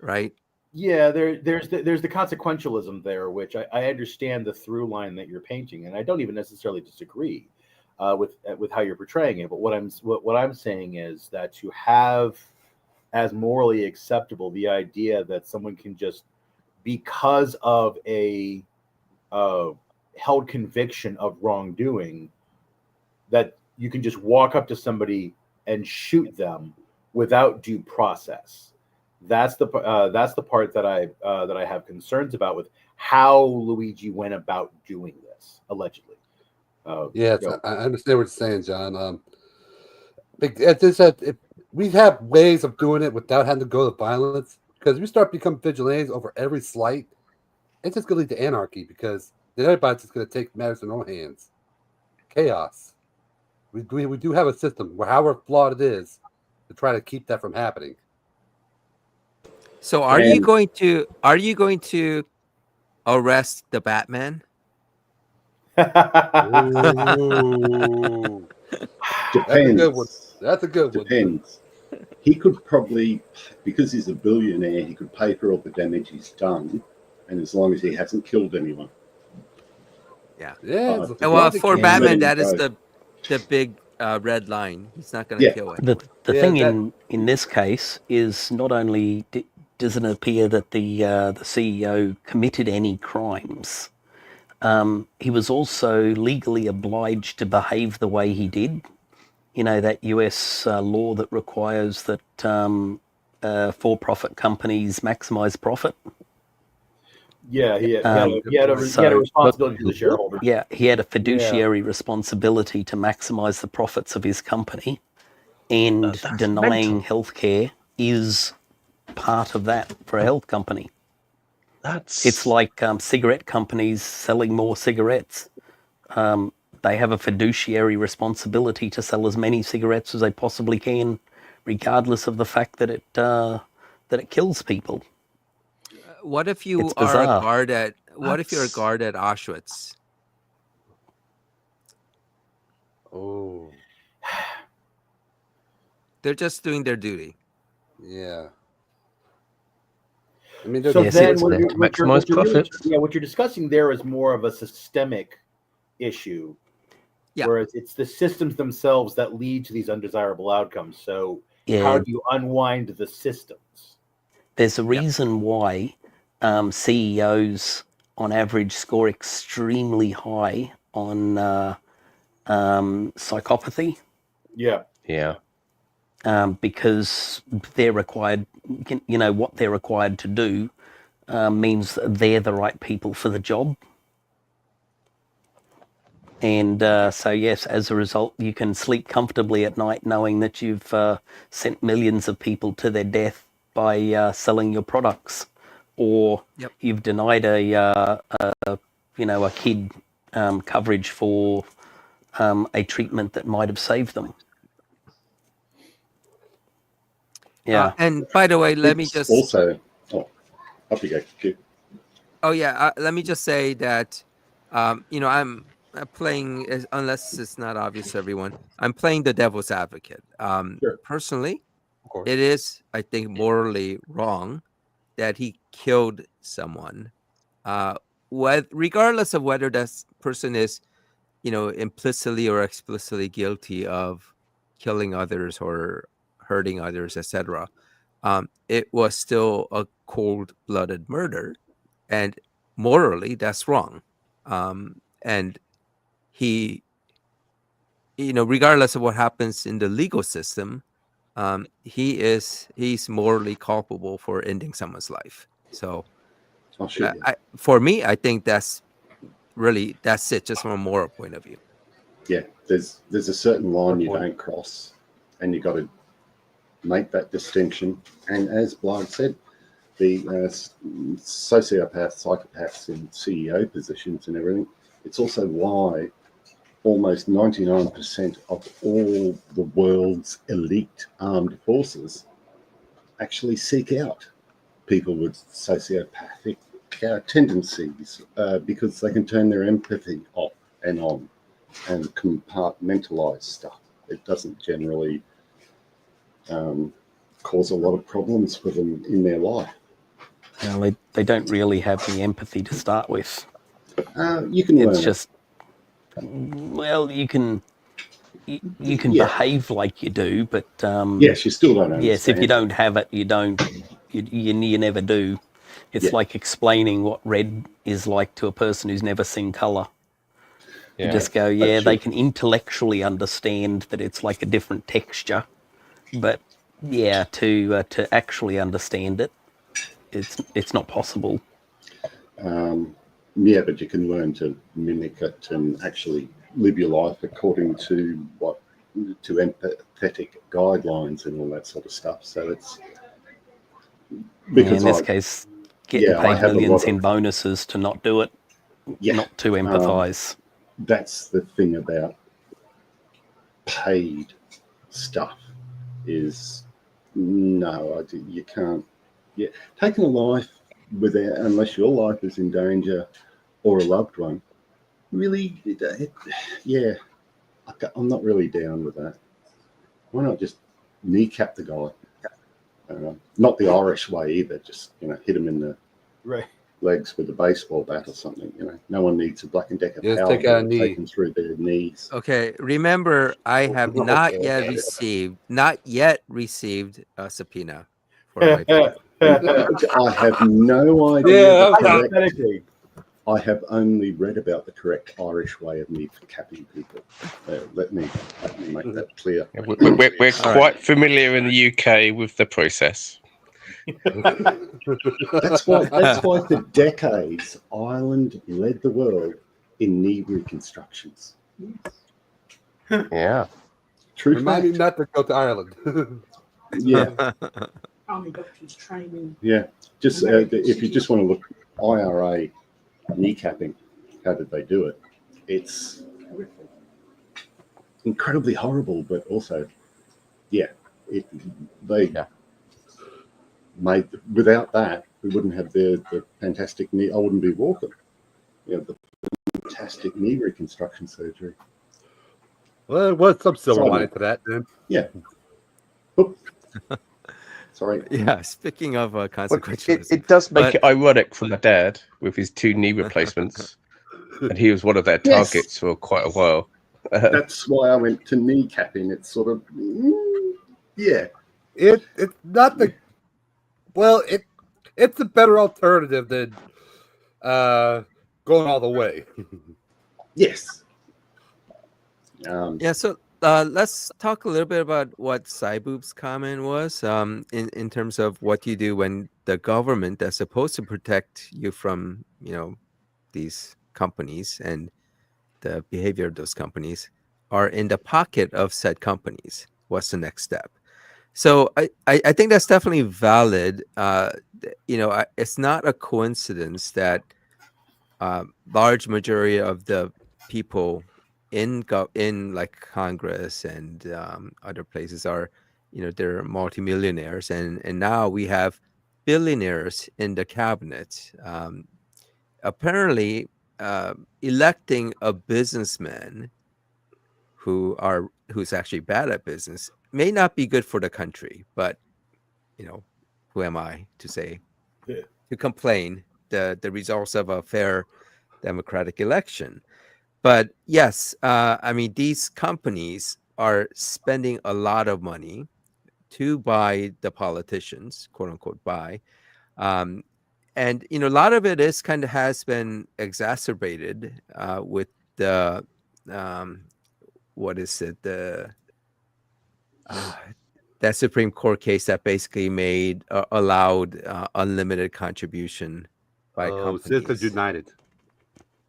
right? Yeah, there's the consequentialism there, which I understand the through line that you're painting, and I don't even necessarily disagree with how you're portraying it. But what I'm saying is that to have as morally acceptable the idea that someone can just, because of a held conviction of wrongdoing, that you can just walk up to somebody and shoot them without due process. That's the part that I have concerns about with how Luigi went about doing this, allegedly. I understand what you're saying, John. If we have ways of doing it without having to go to violence, because if we start becoming vigilantes over every slight, it's just going to lead to anarchy, because then everybody's just going to take matters in their own hands. Chaos. We do have a system, where however flawed it is, to try to keep that from happening. So are you going to arrest the Batman? Ooh. Depends. That's a good one. Depends. He could probably, because he's a billionaire, he could pay for all the damage he's done, and as long as he hasn't killed anyone. Yeah. Well, for Batman, that is the big red line. He's not going to kill it. The thing in this case is, not only doesn't appear that the CEO committed any crimes, he was also legally obliged to behave the way he did. That US law that requires that for-profit companies maximize profit. Yeah, he had a responsibility to the shareholder. Yeah, he had a fiduciary responsibility to maximize the profits of his company, and denying healthcare is part of that for a health company. It's like cigarette companies selling more cigarettes. They have a fiduciary responsibility to sell as many cigarettes as they possibly can, regardless of the fact that it kills people. What if you are a guard at Auschwitz? Oh, they're just doing their duty. Yeah. I mean, so then what you're discussing there is more of a systemic issue. Yeah. Whereas it's the systems themselves that lead to these undesirable outcomes. So how do you unwind the systems? There's a reason why CEOs on average score extremely high on psychopathy. Yeah. Because they're required, what they're required to do means that they're the right people for the job. And so, yes, as a result, you can sleep comfortably at night knowing that you've sent millions of people to their death by selling your products, or you've denied a kid coverage for a treatment that might have saved them. Yeah. And by the way, let me It's just also. Oh, up you go. Good. Oh yeah, let me just say that I'm playing, unless it's not obvious to everyone, I'm playing the devil's advocate. Sure. Personally, Of course. it is, I think, morally wrong that he killed someone, regardless of whether that person is, implicitly or explicitly guilty of killing others or hurting others, etc. It was still a cold-blooded murder, and morally that's wrong. And he, regardless of what happens in the legal system, he's morally culpable for ending someone's life. So I'll shoot you. for me, I think that's it, just from a moral point of view. Yeah, there's a certain line you don't cross, and you got to make that distinction. And as Blythe said, the sociopaths, psychopaths in CEO positions and everything, it's also why almost 99% of all the world's elite armed forces actually seek out people with sociopathic tendencies because they can turn their empathy off and on and compartmentalize stuff. It doesn't generally cause a lot of problems for them in their life. Well, they don't really have the empathy to start with. You can learn It's it. just, well, you can behave like you do, but yes, you still don't understand. yes, if you don't have it, you never do. It's like explaining what red is like to a person who's never seen color. You just go, they can intellectually understand that it's like a different texture, but to actually understand it, it's not possible. But you can learn to mimic it and actually live your life according to empathetic guidelines and all that sort of stuff. So it's because in this case, getting paid millions in bonuses to not do it, not to empathize. That's the thing about paid stuff is you can't. Yeah, taking a life unless your life is in danger or a loved one, really, I'm not really down with that. Why not just kneecap the guy? Not the Irish way either. Just hit him in the legs with a baseball bat or something. No one needs a Black and Decker power take a knee. taken through their knees. Okay, remember, I have not yet received a subpoena for my death. I have no idea. I have only read about the correct Irish way of kneecapping people. Let me make that clear. We're quite familiar in the UK with the process. That's why for decades Ireland led the world in knee reconstructions. Yeah. True Remind fact. me not to go to Ireland. Yeah. Army doctors training. Yeah. Just if you just want to look IRA kneecapping, how did they do it? It's incredibly horrible, but also, made. Without that, we wouldn't have the fantastic knee. I wouldn't be walking. The fantastic knee reconstruction surgery. Well, there was some silver lining to that, then. Yeah. Oop. Sorry. Yeah, speaking of consequentialism. It does make it ironic for my dad with his 2 knee replacements, and he was one of their targets for quite a while. That's why I went to kneecapping. It's sort of, It's not the... Well, it's a better alternative than going all the way. Yes. So let's talk a little bit about what Saiboob's comment was in terms of what you do when the government that's supposed to protect you from, these companies and the behavior of those companies are in the pocket of said companies. What's the next step? So I think that's definitely valid. It's not a coincidence that large majority of the people in like Congress and other places are, they're multimillionaires, and now we have billionaires in the cabinet. Apparently, electing a businessman who's actually bad at business may not be good for the country, but who am I to say to complain the results of a fair democratic election? But yes, I mean, these companies are spending a lot of money to buy the politicians, quote unquote, buy. And a lot of it is kind of has been exacerbated with the what is it, that Supreme Court case that basically allowed unlimited contribution by companies. Citizens United.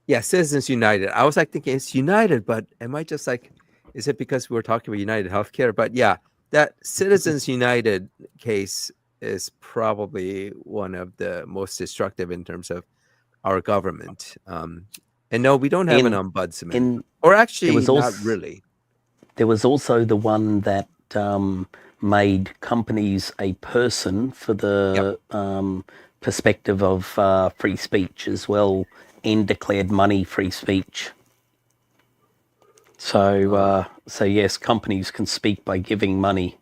Yeah, Citizens United. I was like thinking it's United, but am I just like, is it because we were talking about United Healthcare? But yeah, that Citizens United case is probably one of the most destructive in terms of our government. And no, we don't have an ombudsman, or actually not really. There was also the one that made companies a person for the perspective of free speech as well, and declared money free speech. So, yes, companies can speak by giving money.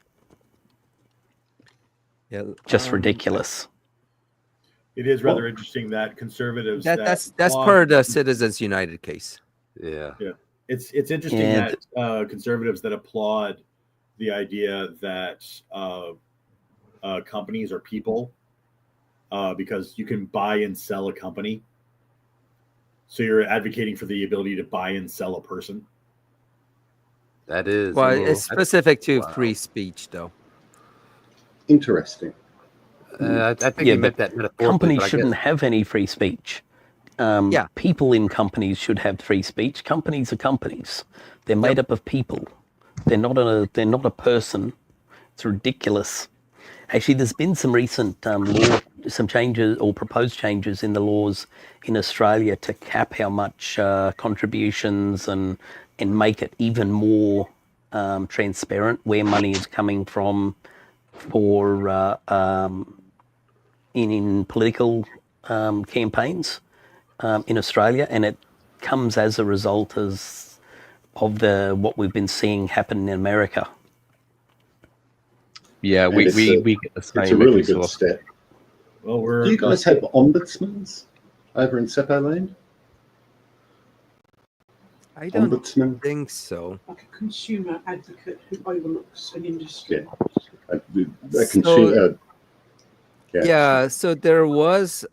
Yeah, just ridiculous. It is rather interesting that conservatives. That's part of the Citizens United case. Yeah. It's interesting that conservatives that applaud the idea that companies are people because you can buy and sell a company. So you're advocating for the ability to buy and sell a person. That is. Well, it's specific to free speech, though. Interesting. I think you meant that metaphorically. Companies shouldn't have any free speech. People in companies should have free speech. Companies are companies. They're made up of people. They're not a person. It's ridiculous. Actually, there's been some recent some changes or proposed changes in the laws in Australia to cap how much contributions and make it even more transparent where money is coming from for in political campaigns in Australia, and it comes as a result of what we've been seeing happen in America. Yeah, we get the same. It's a really good step. Well, do you guys have ombudsmans over in Seppo Land? I don't think so. Like a consumer advocate who overlooks an industry. Yeah, so there was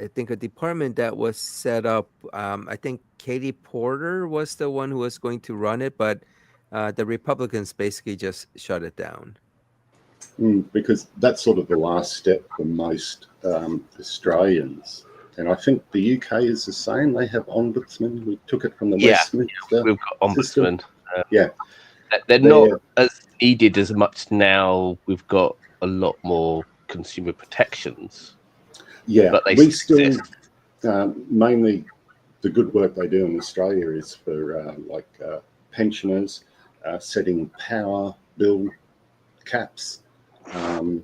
I think a department that was set up. I think Katie Porter was the one who was going to run it, but the Republicans basically just shut it down. Because that's sort of the last step for most Australians. And I think the UK is the same. They have ombudsmen. We took it from the Westminster. We've got ombudsmen. They're not as needed as much now. We've got a lot more consumer protections. Yeah, but they we still mainly the good work they do in Australia is for pensioners, setting power bill caps, and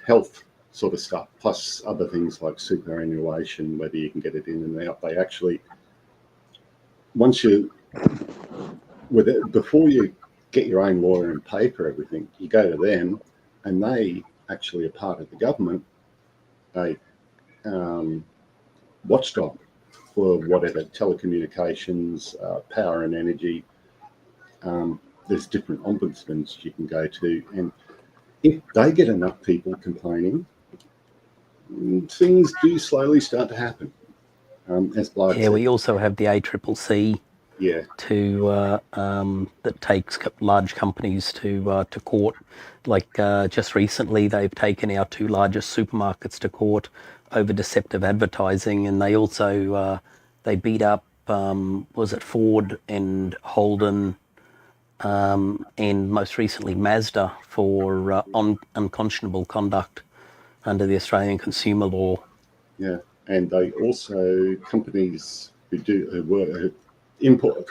health sort of stuff, plus other things like superannuation, whether you can get it in and out. They actually, before you get your own lawyer and pay for everything, you go to them, and they actually are part of the government, a watchdog for whatever, telecommunications, power and energy. There's different ombudsmen you can go to, and if they get enough people complaining, things do slowly start to happen. As Blythe Yeah, said, we also have the ACCC yeah, that takes large companies to court. Like just recently, they've taken our two largest supermarkets to court over deceptive advertising, and they also they beat up was it Ford and Holden, and most recently Mazda for unconscionable conduct under the Australian consumer law. yeah, and they also companies who import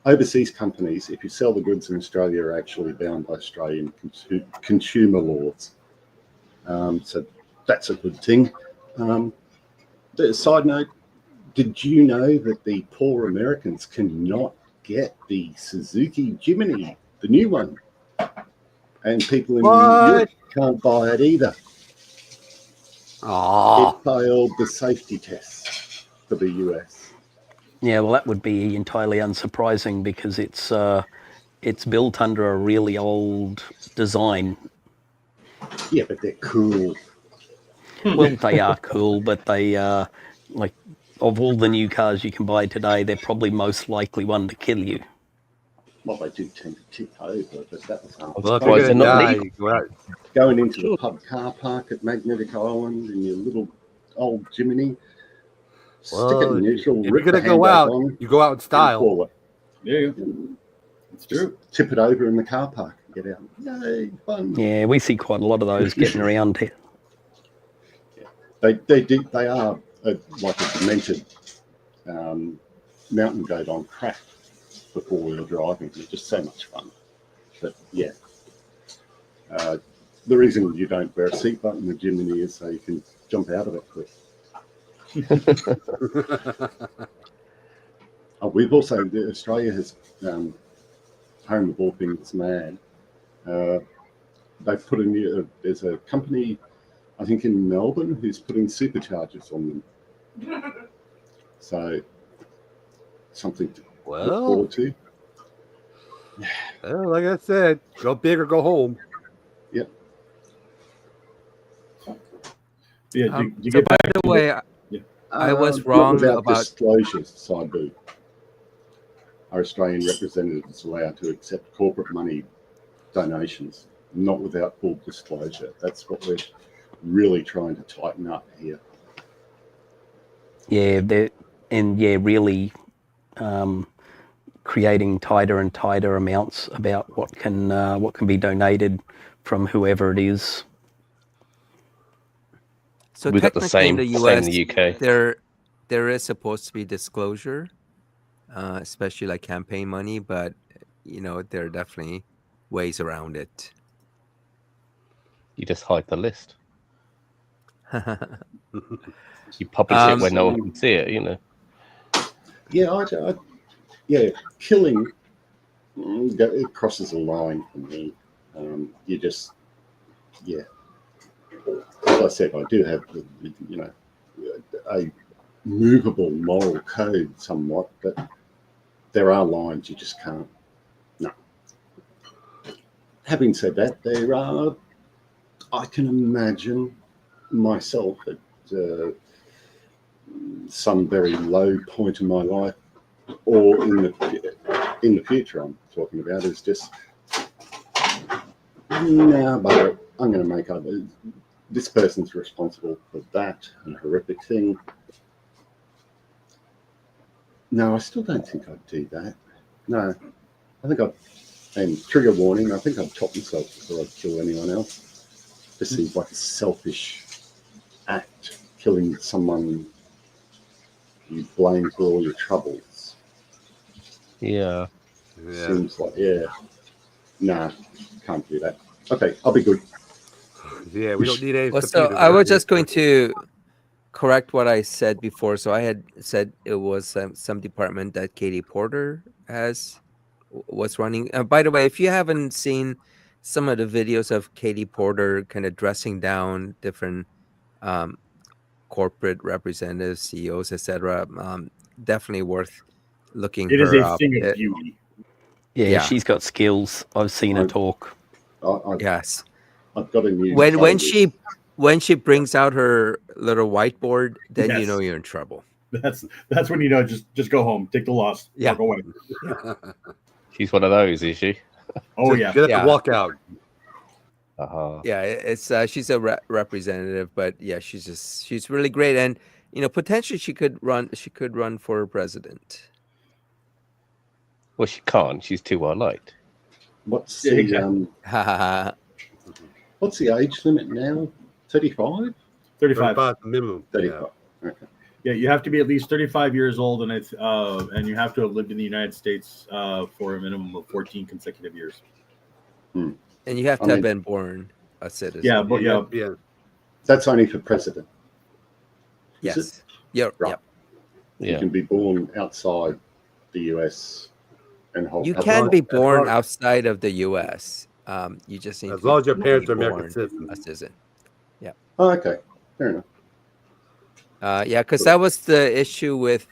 overseas companies. If you sell the goods in Australia, are actually bound by Australian consumer laws. So that's a good thing. The side note: did you know that the poor Americans cannot get the Suzuki Jimny, the new one, and people in Europe can't buy it either? Oh, It failed the safety test for the US. Yeah, well, that would be entirely unsurprising because it's built under a really old design. Yeah, but they're cool. Well, they are cool, but they like of all the new cars you can buy today, they're probably most likely one to kill you. Well, they do tend to tip over, but that was I'm well, if surprised you're they're gonna not die, legal. you go out. going into Sure. the pub car park at Magnetic Island in your little old Jimny. Stick it Well, in neutral, if you're rip the gonna go handbrake out, on, you go out in and style. pull it. There you go. It's true. Tip it over in the car park and get out. Yay, fun. Yeah, we see quite a lot of those getting around here. They are like a demented mountain goat on crack for four-wheel driving. They're just so much fun. But yeah, the reason you don't wear a seatbelt in the Jimny is so you can jump out of it quick. We've also, Australia has, home of all things mad, they've put there's a company, I think in Melbourne, who's putting superchargers on them. So, something to look forward to. Well, like I said, go big or go home. Yep. Yeah. So by the way, I was wrong not without about disclosures, Saibu. Are Australian representatives allowed to accept corporate money donations? Not without full disclosure. That's what we're really trying to tighten up here. Yeah, really creating tighter and tighter amounts about what can be donated from whoever it is. so We've got the technically in same the in US, the UK. there is supposed to be disclosure, especially like campaign money, but there are definitely ways around it. You just hide the list. You publish it where no one can see it, Yeah, killing, it crosses a line for me. You just, yeah. As I said, I do have, a movable moral code somewhat, but there are lines you just can't. No. Having said that, I can imagine myself at some very low point in my life, or in the future I'm talking about, is just, no, but I'm going to make this person's responsible for that and horrific thing. No, I still don't think I'd do that. No, I think and trigger warning, I think I'd top myself before I'd kill anyone else. This seems like a selfish act, killing someone you blame for all your troubles. Yeah. Seems like, nah, can't do that. Okay, I'll be good. Yeah, we don't need any. Well, so I was just going to correct what I said before. So I had said it was some department that Katie Porter was running. By the way, if you haven't seen some of the videos of Katie Porter kind of dressing down different corporate representatives, CEOs, etc., definitely worth looking It is her a up. thing of beauty. Yeah, she's got skills. I've seen her talk. Yes. I've got a new when she brings out her little whiteboard, then you know you're in trouble. That's when you know just go home, take the loss, walk away. She's one of those, is she? Oh Just yeah, get up and walk out. Yeah, it's she's a representative, but yeah, she's really great, and potentially she could run for president. Well, she can't. She's too well liked. What's Yeah, the exactly. what's the age limit now? 35? 35. minimum. 35. Okay. Yeah, you have to be at least 35 years old, and you have to have lived in the United States for a minimum of 14 consecutive years. And you have to have been born a citizen. Yeah, but Yeah. That's only for president. Yes. Yep. Right. Yep. You can be born outside the US and hold. You can be born outside of the U.S. You just need as to long as your parents be are American born citizens. a citizen. Yeah. Oh, okay. Fair enough. Yeah, because that was the issue with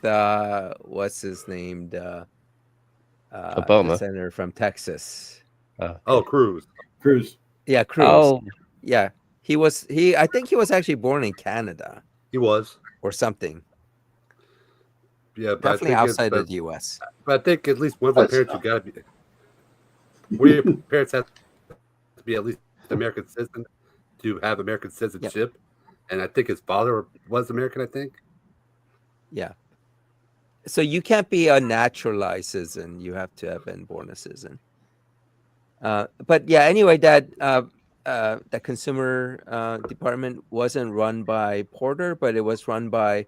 what's his name, the Obama. senator from Texas. Cruz. Yeah, Cruz. Oh, yeah. I think he was actually born in Canada. He was. Or something. Yeah, but definitely outside of the U.S. But I think at least one of the parents, you got to be. Your parents have to be at least American citizen to have American citizenship, and I think his father was American. I think. Yeah. So you can't be a naturalized citizen. You have to have been born a citizen. But yeah, anyway, that consumer department wasn't run by Porter, but it was run by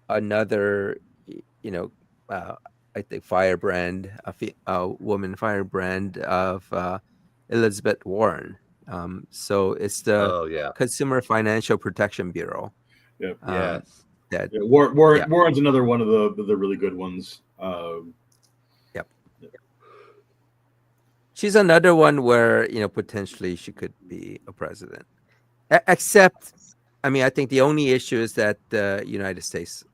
another, I think firebrand, a woman firebrand of Elizabeth Warren. So it's the Consumer Financial Protection Bureau. Yeah. Yes. Warren's another one of the really good ones. Yep. She's another one where potentially she could be a president. Except, I think the only issue is that the United States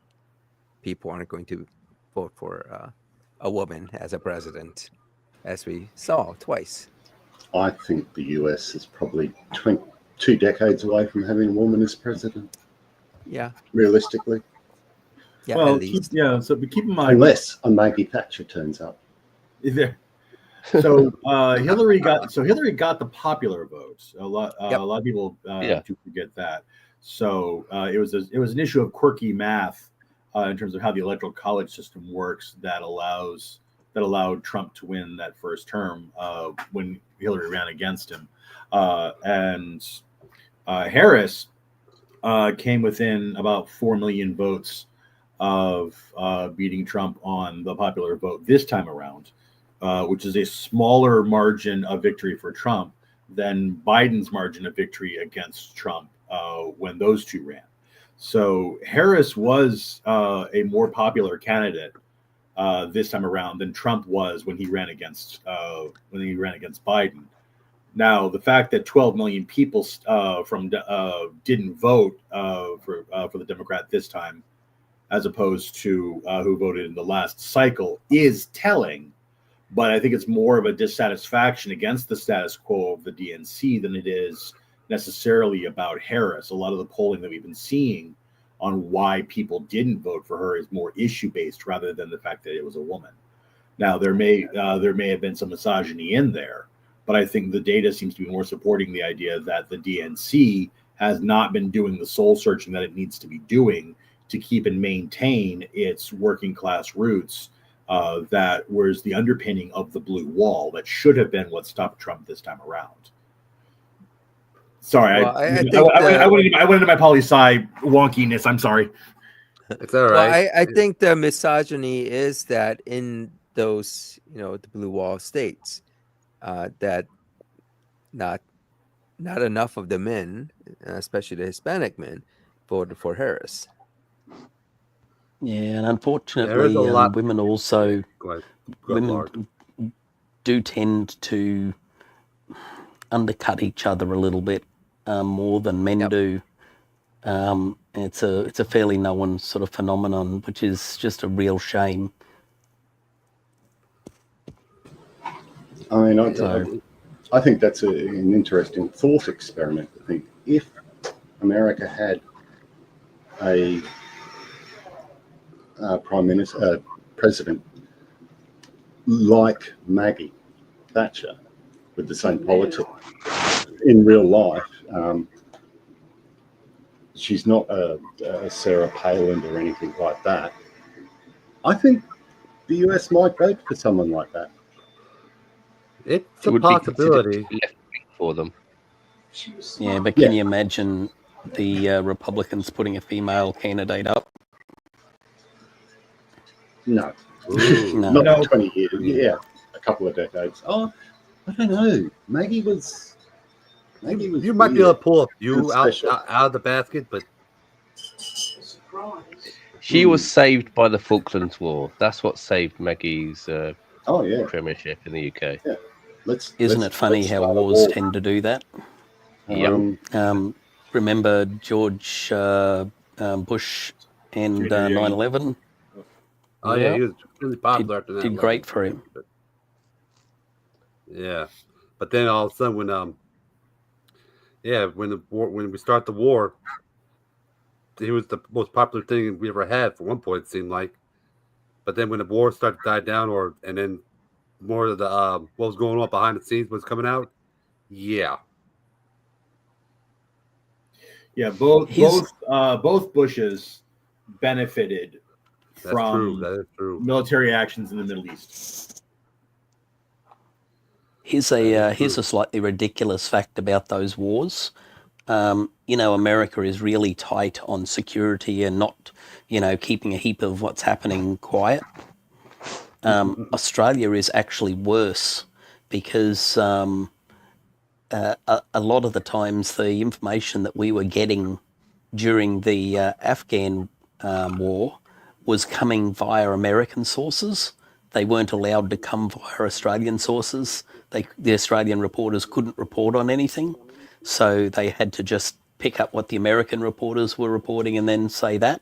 people aren't going to vote for a woman as a president, as we saw twice. I think the US is probably 2 decades away from having a woman as president. Yeah. Realistically. Yeah. Well, at least. so keep in mind. Unless a Maggie Thatcher turns up. So Hillary got the popular votes. A lot of people do forget that. So it was an issue of quirky math in terms of how the electoral college system works that allowed Trump to win that first term when Hillary ran against him, and Harris came within about 4 million votes of beating Trump on the popular vote this time around. Which is a smaller margin of victory for Trump than Biden's margin of victory against Trump when those two ran. So Harris was a more popular candidate this time around than Trump was when he ran against Biden. Now, the fact that 12 million people didn't vote for the Democrat this time, as opposed to who voted in the last cycle, is telling. But I think it's more of a dissatisfaction against the status quo of the DNC than it is necessarily about Harris. A lot of the polling that we've been seeing on why people didn't vote for her is more issue-based rather than the fact that it was a woman. Now, there may have been some misogyny in there, but I think the data seems to be more supporting the idea that the DNC has not been doing the soul searching that it needs to be doing to keep and maintain its working class roots. That was the underpinning of the blue wall that should have been what stopped Trump this time around. Sorry, well, I went into my poli-sci wonkiness. I'm sorry. It's all right. Well, I think the misogyny is that in those, the blue wall states, that not enough of the men, especially the Hispanic men, voted for Harris. Yeah, and unfortunately, women also do tend to undercut each other a little bit more than men do. It's a fairly known sort of phenomenon, which is just a real shame. I mean, I think that's an interesting thought experiment. I think if America had a president like Maggie Thatcher with the same politics in real life. She's not a Sarah Palin or anything like that. I think the US might vote for someone like that. It's It a would be considered possibility. left wing for them. Yeah, but can you imagine the Republicans putting a female candidate up? No, Ooh. No. not No. for 20 years. Yeah, a couple of decades. Oh, I don't know. Maggie was. You might be able to pull a few out special. of the basket, but Surprise. She was saved by the Falklands War. That's what saved Maggie's Oh yeah, premiership in the UK. Isn't it funny let's how start a wars war. tend to do that? Yep. Remember George Bush and Junior, yeah. 9/11? oh yeah, he was really popular after that. Did great for him. Yeah, but then all of a sudden, when we start the war, he was the most popular thing we ever had. For one point, it seemed like. But then when the war started to die down, and then more of the what was going on behind the scenes was coming out. Yeah, Yeah, both Bushes benefited that's from true. That is true. military actions in the Middle East. Here's a slightly ridiculous fact about those wars. America is really tight on security and not, keeping a heap of what's happening quiet. Australia is actually worse because a lot of the times the information that we were getting during the Afghan war was coming via American sources. They weren't allowed to come via Australian sources. The Australian reporters couldn't report on anything, so they had to just pick up what the American reporters were reporting and then say that.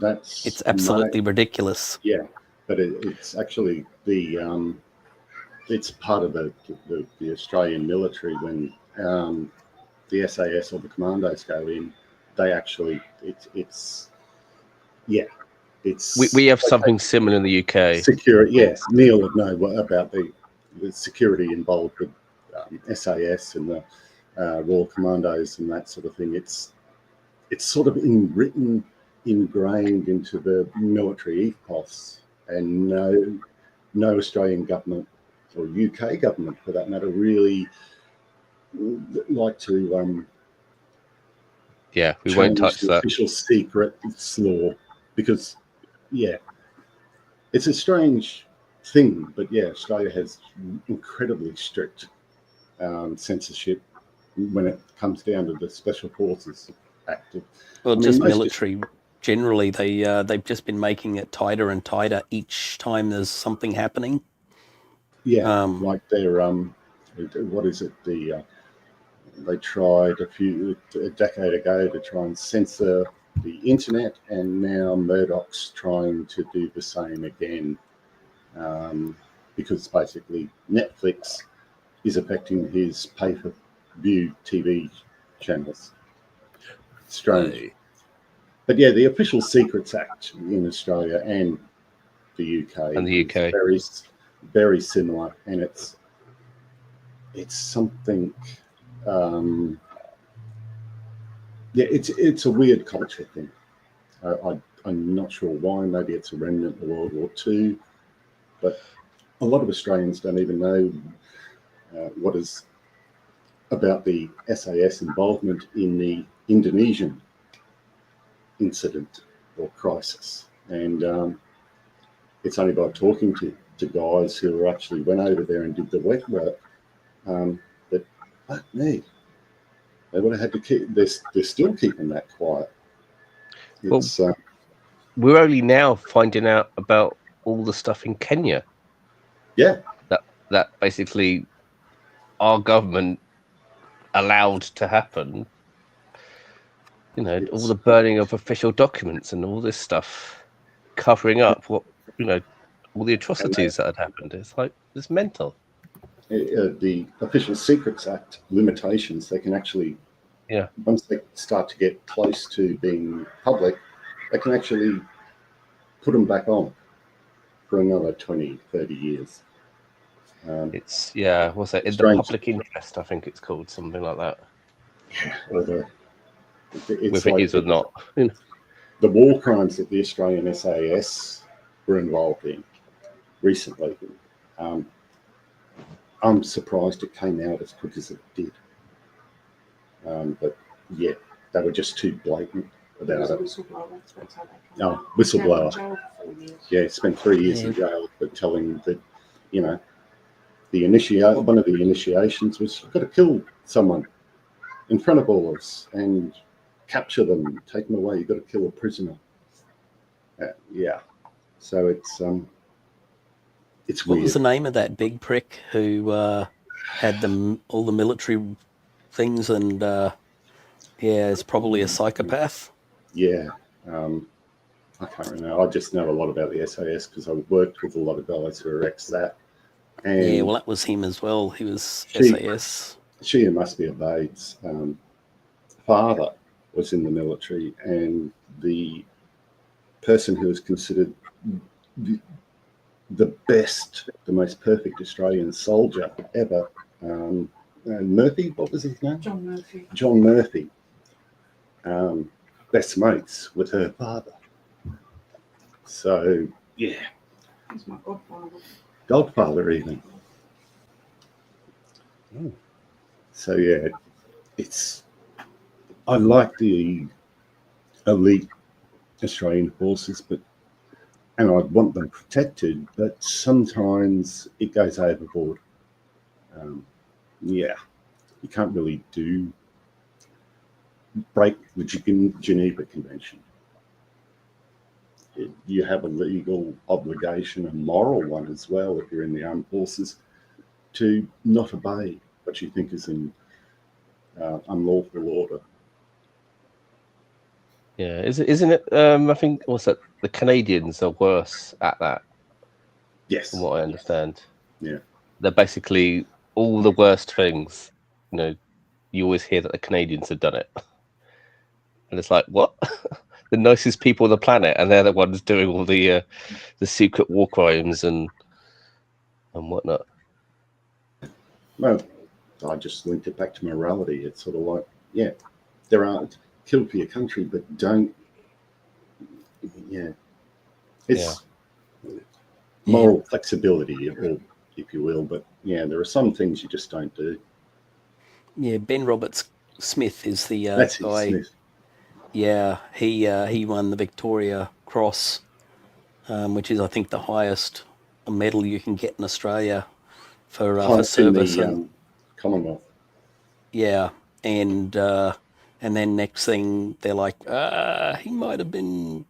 It's absolutely ridiculous. Yeah, but it's actually it's part of the Australian military when the SAS or the commandos go in. They actually it's We have something similar in the UK. security. Yes, Neil would know about the security involved with SAS and the Royal Commandos and that sort of thing. It's sort of ingrained into the military ethos, and no Australian government or UK government, for that matter, really like to we won't touch the that. official secrets law, because it's a strange thing, but Australia has incredibly strict censorship when it comes down to the Special Forces Act. Well, just military generally, they've just been making it tighter and tighter each time there's something happening. Yeah, like their what is it? They tried a decade ago to try and censor the internet, and now Murdoch's trying to do the same again, because basically Netflix is affecting his pay-per-view TV channels. Strange. Hey. But the Official Secrets Act in Australia and the UK is very, very similar, and it's something. It's a weird culture thing. I'm not sure why. Maybe it's a remnant of World War II, but a lot of Australians don't even know what is about the SAS involvement in the Indonesian incident or crisis, and it's only by talking to guys who actually went over there and did the wet work that they would have had to keep. They're still keeping that quiet. It's, we're only now finding out about all the stuff in Kenya. Yeah, that basically our government allowed to happen. All the burning of official documents and all this stuff, covering up what all the atrocities that had happened. It's mental. The Official Secrets Act limitations, they can actually, once they start to get close to being public, they can actually put them back on for another 20, 30 years. It's what's that? In the Strange. public interest, I think it's called something like that. Whether it's Whether it is or not. The war crimes that the Australian SAS were involved in recently, I'm surprised it came out as quick as it did. But yeah, they were just too blatant about it. Oh, whistleblower. Yeah, spent 3 years in jail for telling that, you know, one of the initiations was you've got to kill someone in front of all of us and capture them, take them away. You've got to kill a prisoner. Yeah. So it's What weird. was the name of that big prick who had all the military things and is probably a psychopath? Yeah. I can't remember. I just know a lot about the SAS because I worked with a lot of guys who are ex-that. And yeah, well, that was him as well. He was SAS. She must be a Bates. Father was in the military, and the person who was considered the best, the most perfect Australian soldier ever, Murphy, what was his name? John Murphy. John Murphy. Best mates with her father. So, yeah. He's my godfather. Godfather, even. Ooh. So, yeah, I like the elite Australian forces, and I want them protected, but sometimes it goes overboard. You can't really break the Geneva Convention. You have a legal obligation, a moral one as well, if you're in the armed forces, to not obey what you think is an unlawful order. Yeah, isn't it? I think the Canadians are worse at that. Yes. From what I understand. Yeah. They're basically all the worst things. You know, you always hear that the Canadians have done it, and it's like, what? The nicest people on the planet, and they're the ones doing all the secret war crimes and whatnot. Well, I just linked it back to morality. It's sort of like, yeah, there are kill for your country, but don't. Yeah, it's moral flexibility, if you will. But yeah, there are some things you just don't do. Yeah, Ben Roberts Smith is the That's guy. Smith. Yeah, he won the Victoria Cross, which is, I think, the highest medal you can get in Australia for service. In the Commonwealth. Yeah, and then next thing they're like, he might have been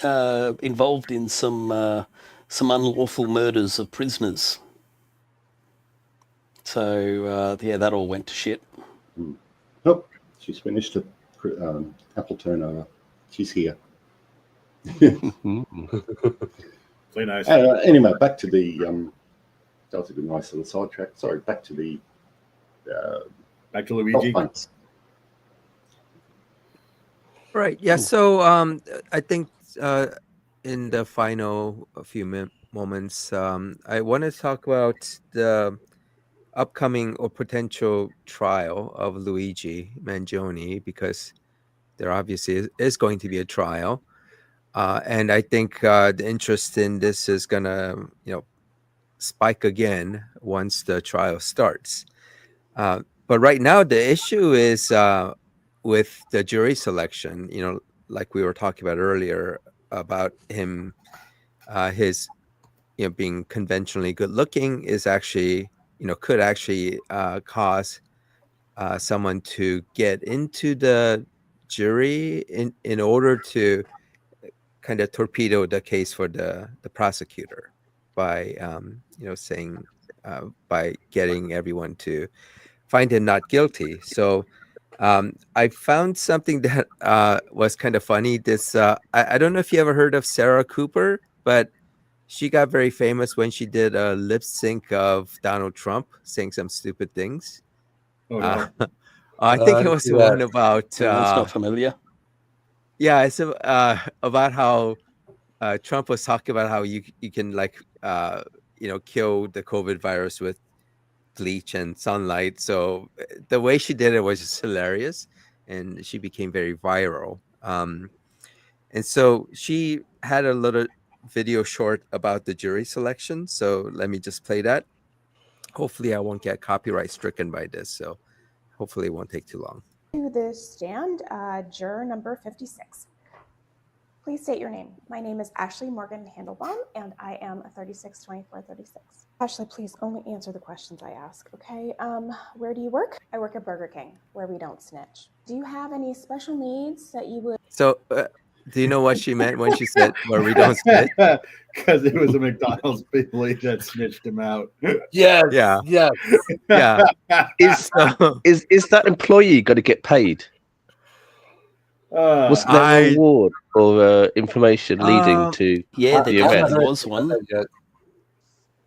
involved in some unlawful murders of prisoners. So that all went to shit. Oh, she's finished it. Apple turnover. She's here. Play nice. Anyway, back to the that was a good nice little sidetrack. Sorry, back to the back to Luigi. Right. Yeah. So I think in the final few moments, I want to talk about the upcoming or potential trial of Luigi Mangione, because there obviously is going to be a trial. And I think the interest in this is going to, spike again once the trial starts. But right now, the issue is with the jury selection, like we were talking about earlier, about him, his, being conventionally good looking is actually, could actually cause someone to get into the jury in order to kind of torpedo the case for the prosecutor by, saying, by getting everyone to find him not guilty. So I found something that was kind of funny. This I don't know if you ever heard of Sarah Cooper, but she got very famous when she did a lip sync of Donald Trump saying some stupid things. Oh, no. I think it was the one about. That's not familiar. Yeah, it's about how Trump was talking about how you can kill the COVID virus with bleach and sunlight. So the way she did it was just hilarious, and she became very viral. And so she had a little video short about the jury selection. So let me just play that. Hopefully I won't get copyright stricken by this. So hopefully it won't take too long. To the stand, juror number 56. Please state your name. My name is Ashley Morgan Handelbaum, and I am a 362436. Ashley, please only answer the questions I ask, okay? Where do you work? I work at Burger King, where we don't snitch. Do you have any special needs that you would... So do you know what she meant when she said where we don't snitch? Because it was a McDonald's employee that snitched him out. Yes. Yeah. Yes. Yeah. Is that employee going to get paid? Wasn't there a reward or information leading to Yeah, the there event? was one.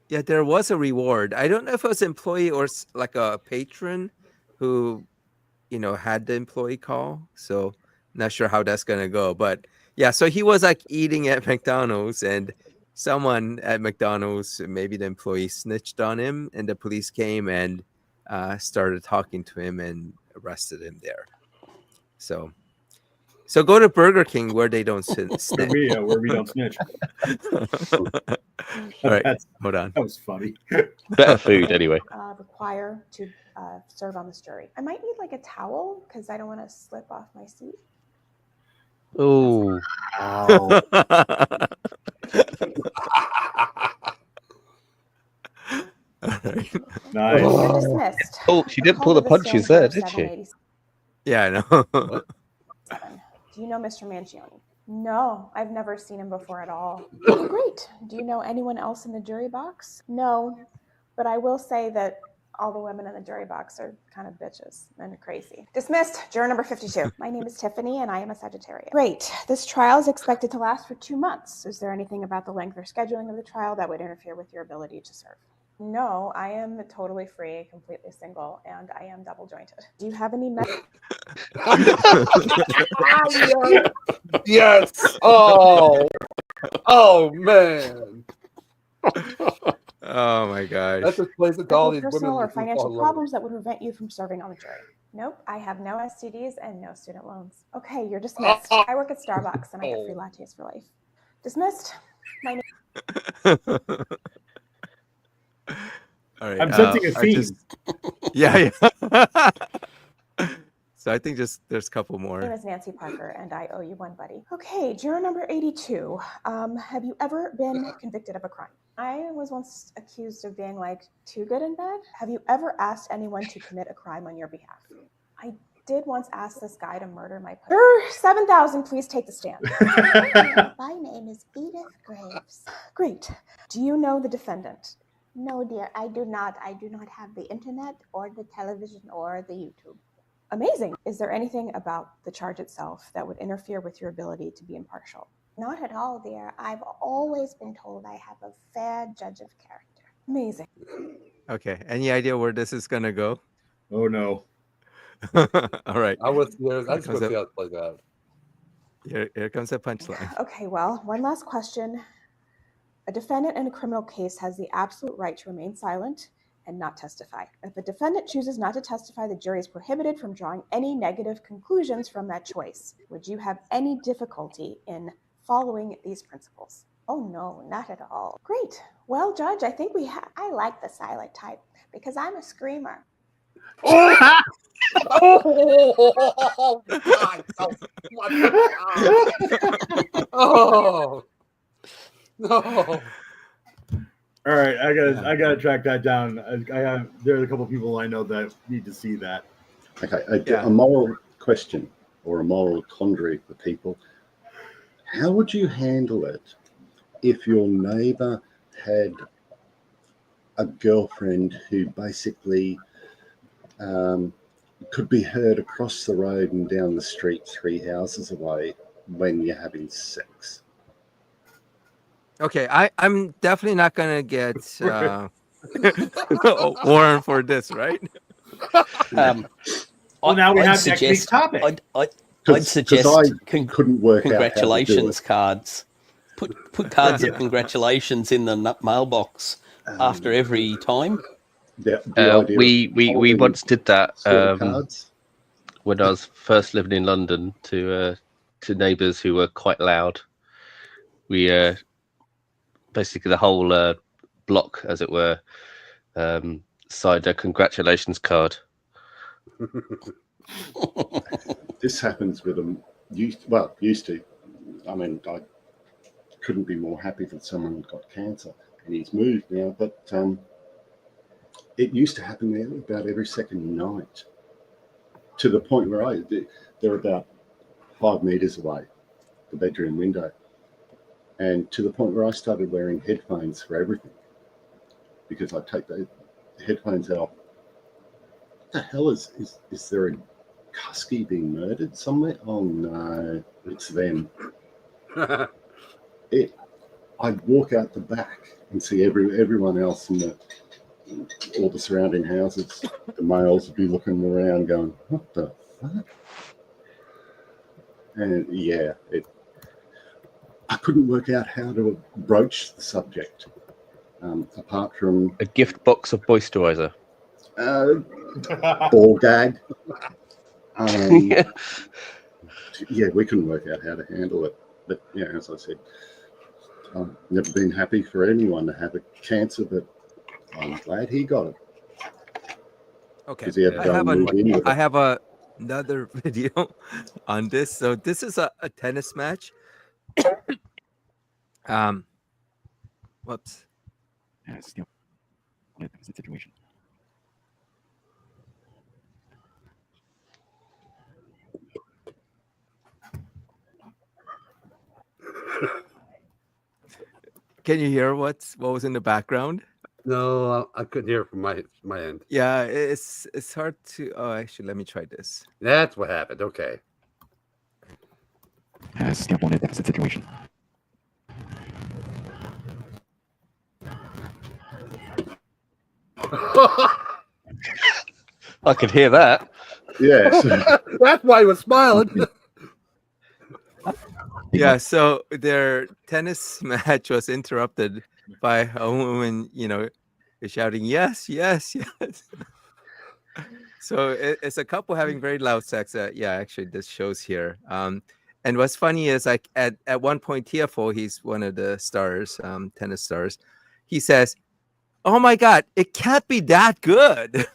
Yeah, there was a reward. I don't know if it was an employee or like a patron who, had the employee call. So not sure how that's going to go. But yeah, so he was like eating at McDonald's, and someone at McDonald's, maybe the employee, snitched on him, and the police came and started talking to him and arrested him there. So go to Burger King where they don't snitch. Where we don't snitch. All right, hold on. That was funny. Better food anyway. require to serve on this jury. I might need like a towel because I don't want to slip off my seat. Oh, All right. Nice. You're dismissed. Oh, she didn't pull the punches there, did she? Yeah, I know. Do you know Mr. Mangione? No, I've never seen him before at all. Okay, great. Do you know anyone else in the jury box? No, but I will say that all the women in the jury box are kind of bitches and crazy. Dismissed. Juror number 52. My name is Tiffany and I am a Sagittarius. Great. This trial is expected to last for 2 months. Is there anything about the length or scheduling of the trial that would interfere with your ability to serve? No, I am totally free, completely single, and I am double jointed. Do you have any Yes. Oh man. Oh my gosh. That's a place to all these personal women or financial problems that would prevent you from serving on the jury? Nope, I have no STDs and no student loans. Okay, you're dismissed. I work at Starbucks and I get free lattes for life. Dismissed. My name. All right. I'm sensing a theme. Yeah. So I think there's a couple more. My name is Nancy Parker, and I owe you one, buddy. Okay, juror number 82. Have you ever been convicted of a crime? I was once accused of being like too good in bed. Have you ever asked anyone to commit a crime on your behalf? I did once ask this guy to murder my puppy. Juror 7000, please take the stand. My name is Edith Graves. Great. Do you know the defendant? No, dear, I do not. I do not have the internet or the television or the YouTube. Amazing. Is there anything about the charge itself that would interfere with your ability to be impartial? Not at all, dear. I've always been told I have a fair judge of character. Amazing. Okay. Any idea where this is gonna go? Oh no. All right. I just want to see how it plays out. Here comes the punchline. Okay, well, one last question. A defendant in a criminal case has the absolute right to remain silent and not testify. If a defendant chooses not to testify, the jury is prohibited from drawing any negative conclusions from that choice. Would you have any difficulty in following these principles? Oh no, not at all. Great. Well, Judge, I think I like the silent type because I'm a screamer. Oh God! Oh no! All right, I gotta track that down. There's a couple people I know that need to see that. Okay, a moral question or a moral quandary for people. How would you handle it if your neighbor had a girlfriend who basically could be heard across the road and down the street 3 houses away when you're having sex? Okay, I'm definitely not gonna get warrant for this, right? Well, now we have next week's topic. I'd suggest couldn't work congratulations out cards Put cards of congratulations in the mailbox after every time. The idea we of once did that cards. when I was first living in London to neighbours who were quite loud. We basically the whole block, as it were, signed a congratulations card. This happens with them. Used to. I mean, I couldn't be more happy that someone got cancer and he's moved now. But it used to happen there about every second night, to the point where they're about 5 meters away, the bedroom window, and to the point where I started wearing headphones for everything, because I take the headphones out. What the hell is there a Husky being murdered somewhere? Oh no, it's them. I'd walk out the back and see everyone else in all the surrounding houses. The males would be looking around going, what the fuck? And yeah, I couldn't work out how to broach the subject, apart from a gift box of moisturizer. Ball gag. Yeah, we couldn't work out how to handle it. But yeah, as I said, I've never been happy for anyone to have a cancer, but I'm glad he got it. Okay, I have another video on this. So this is a tennis match. Whoops. Situation. Can you hear what was in the background? No, I couldn't hear it from my end. Yeah, it's hard to. Oh, actually, let me try this. That's what happened. Okay. Step 1 deficit situation. I could hear that. Yes. That's why he was smiling. Yeah, so their tennis match was interrupted by a woman, shouting, yes, yes, yes. So it's a couple having very loud sex. Yeah, actually, this shows here. And what's funny is, like, at one point, TFO, he's one of the stars, tennis stars, he says, oh my God, it can't be that good.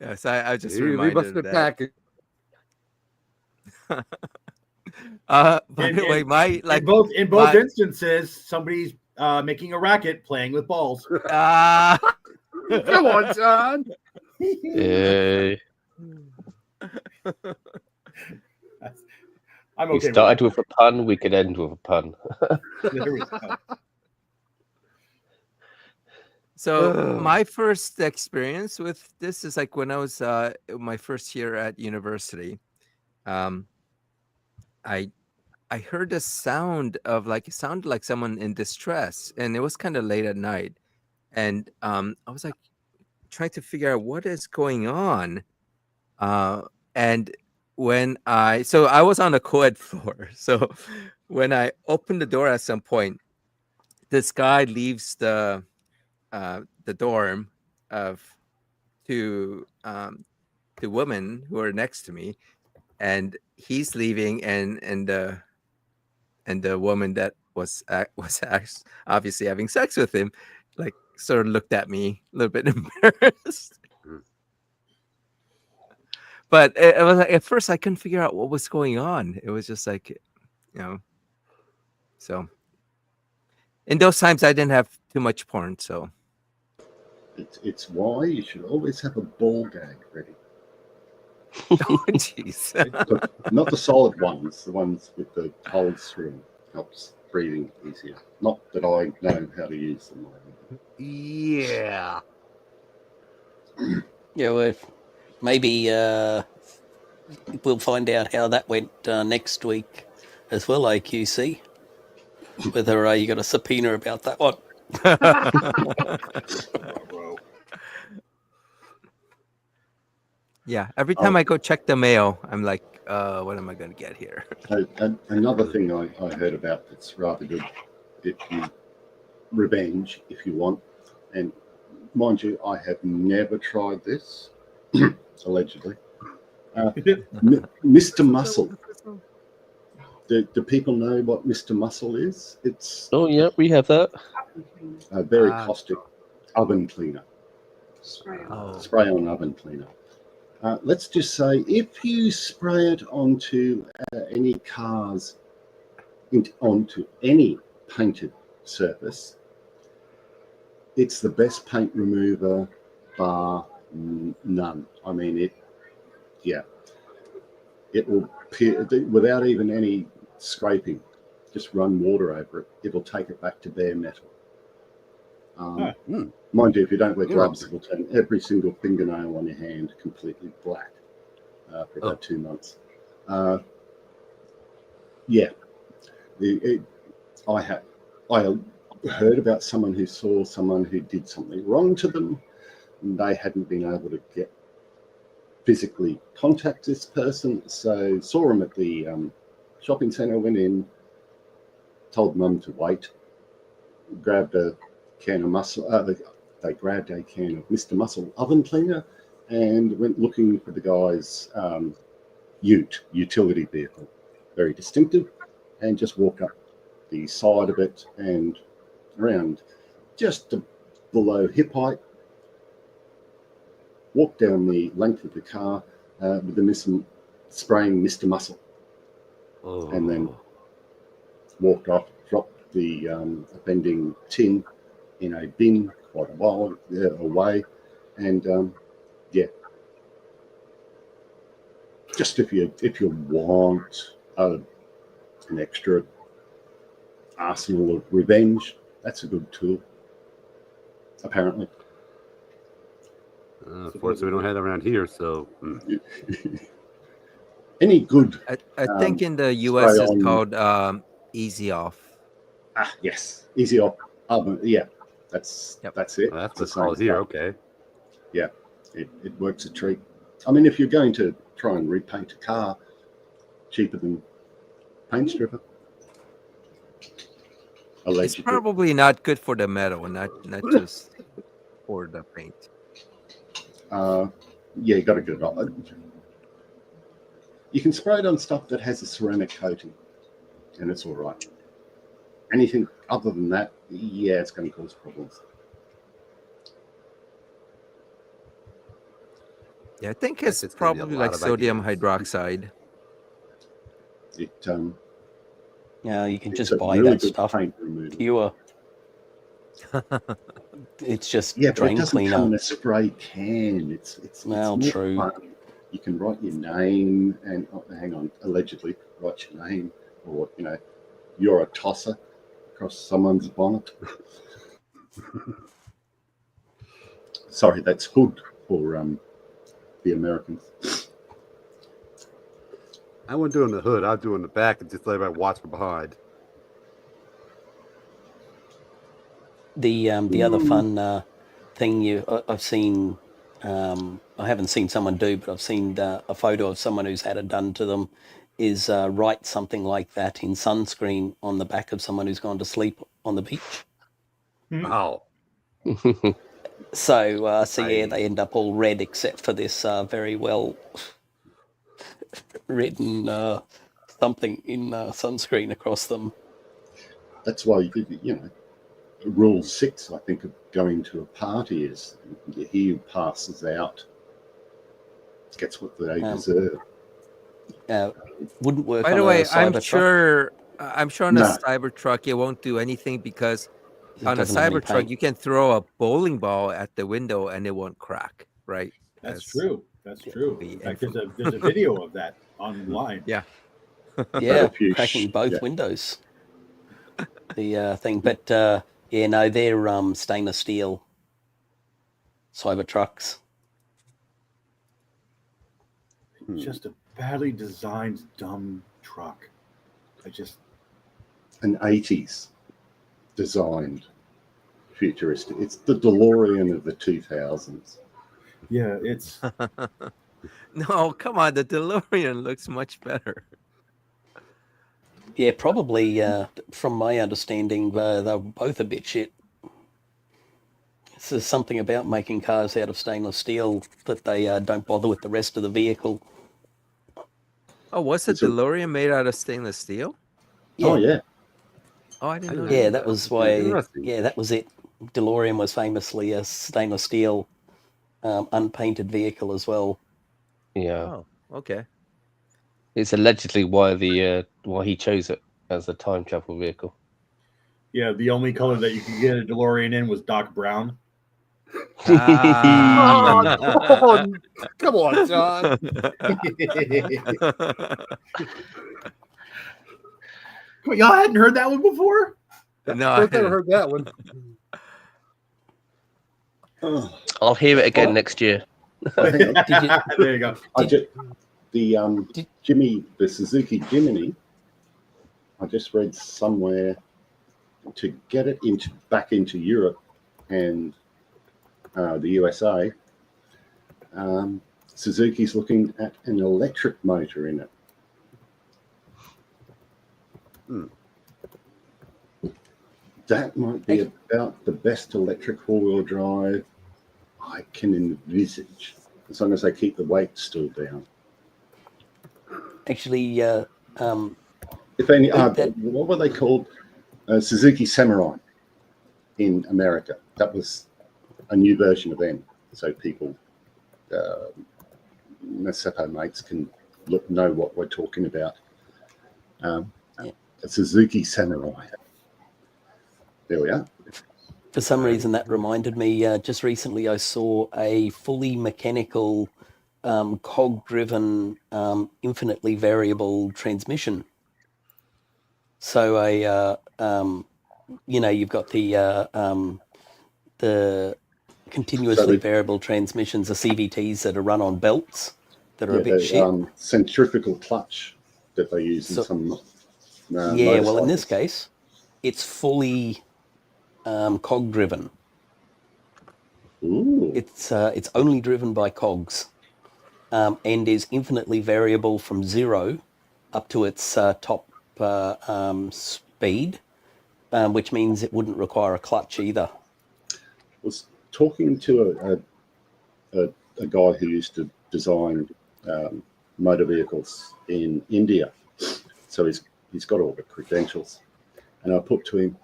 Yes, I just reminded of that. By the way, in both instances, somebody's making a racket playing with balls. Come on, John. I'm okay. We started with a pun. We could end with a pun. There we go. So my first experience with this is like when I was my first year at university. I heard a sound of it sounded like someone in distress, and it was kind of late at night, and I was like trying to figure out what is going on, and when I was on a co-ed floor, so when I opened the door at some point, this guy leaves the dorm of two women who are next to me, and he's leaving, and the woman that was obviously having sex with him, like, sort of looked at me a little bit embarrassed. But it was like, at first I couldn't figure out what was going on. It was just like, so in those times I didn't have too much porn, so it's why you should always have a ball gag ready. Oh, jeez. Not the solid ones, the ones with the holes through them. Helps breathing easier. Not that I know how to use them. Yeah. Yeah, well, maybe we'll find out how that went next week as well, AQC. Whether you got a subpoena about that one. Yeah, every time I go check the mail, I'm like, what am I going to get here? Another thing I heard about that's rather good, if you revenge, if you want, and mind you, I have never tried this, allegedly. Mr. Muscle. Do people know what Mr. Muscle is? It's yeah, we have that. a very caustic oven cleaner. Spray on oven cleaner. Let's just say if you spray it onto any cars, onto any painted surface, it's the best paint remover bar none. I mean, it will, without even any scraping, just run water over it. It'll take it back to bare metal. Mind you, if you don't wear gloves, it'll turn every single fingernail on your hand completely black for about 2 months. I heard about someone who saw someone who did something wrong to them, and they hadn't been able to physically contact this person, so saw him at the shopping centre, went in, told mum to wait, grabbed a can of muscle. They grabbed a can of Mr. Muscle oven cleaner and went looking for the guy's utility vehicle, very distinctive, and just walked up the side of it and around just below hip height, walked down the length of the car with the spraying Mr. Muscle, and then walked off, dropped the offending tin in a bin quite a while away, and just if you want an extra arsenal of revenge, that's a good tool, apparently. Unfortunately, we don't have that around here, so. Any good? I think in the US it's called Easy Off. Yes, Easy Off. Yeah, that's it. Well, that's what it's called here. Okay. Yeah, it works a treat. I mean, if you're going to try and repaint a car, cheaper than paint stripper. Allegedly. It's probably not good for the metal, not just for the paint. Yeah, you got to get it on. You can spray it on stuff that has a ceramic coating, and it's all right. Anything other than that, yeah, it's going to cause problems. Yeah, I think it's probably like sodium hydroxide. Yeah, you can just buy that stuff pure. It's just drain it cleaner. Come in a spray can. It's true. Fun. You can write your name and allegedly write your name, or you're a tosser across someone's bonnet. Sorry, that's hood for the Americans. I wouldn't do it in the hood. I'd do it in the back and just let everybody watch from behind. The other fun thing I've seen, I haven't seen someone do, but I've seen a photo of someone who's had it done to them, is write something like that in sunscreen on the back of someone who's gone to sleep on the beach. Wow. So yeah, they end up all red except for this very well written something in sunscreen across them. That's why Rule 6, I think, of going to a party is he who passes out gets what they deserve. Wouldn't work. By the way, I'm sure on a Cybertruck it won't do anything, because on a Cybertruck you can throw a bowling ball at the window and it won't crack, right? That's true. That's true. In fact, there's a video of that online. Yeah, cracking both windows. The thing, but they're stainless steel Cybertrucks. Just a badly designed, dumb truck. An 80s designed futuristic. It's the DeLorean of the 2000s. Yeah, it's No, come on. The DeLorean looks much better. Yeah, probably. From my understanding, they're both a bit shit. There's something about making cars out of stainless steel that they don't bother with the rest of the vehicle. Oh, was the DeLorean made out of stainless steel? Yeah. Oh yeah. Oh, I didn't know Yeah, that. that was why. Interesting. Yeah, that was it. DeLorean was famously a stainless steel, unpainted vehicle as well. Yeah, Oh, okay. it's allegedly why he chose it as a time travel vehicle. Yeah, the only color that you could get a DeLorean in was Doc Brown. Ah. Oh, come on, John. Y'all hadn't heard that one before? No, I First time I hadn't. heard that one. Oh, I'll hear it again next year. hang on. There you go. The Suzuki Jimny. I just read somewhere to get it back into Europe and the USA. Suzuki's looking at an electric motor in it. That might be about the best electric four-wheel drive I can envisage, as long as they keep the weight still down. Actually, If any, what were they called? Suzuki Samurai in America. That was a new version of them, so people, Masato mates, can know what we're talking about. A Suzuki Samurai. There we are. For some reason, that reminded me. Just recently, I saw a fully mechanical, cog-driven, infinitely variable transmission. So you've got the continuously variable transmissions, the CVTs that are run on belts that are a bit shit. Centrifugal clutch that they use in some. Well, in this case, it's fully cog-driven. Ooh. It's only driven by cogs, and is infinitely variable from 0 up to its top speed, which means it wouldn't require a clutch either. I was talking to a guy who used to design motor vehicles in India, so he's got all the credentials, and I put to him,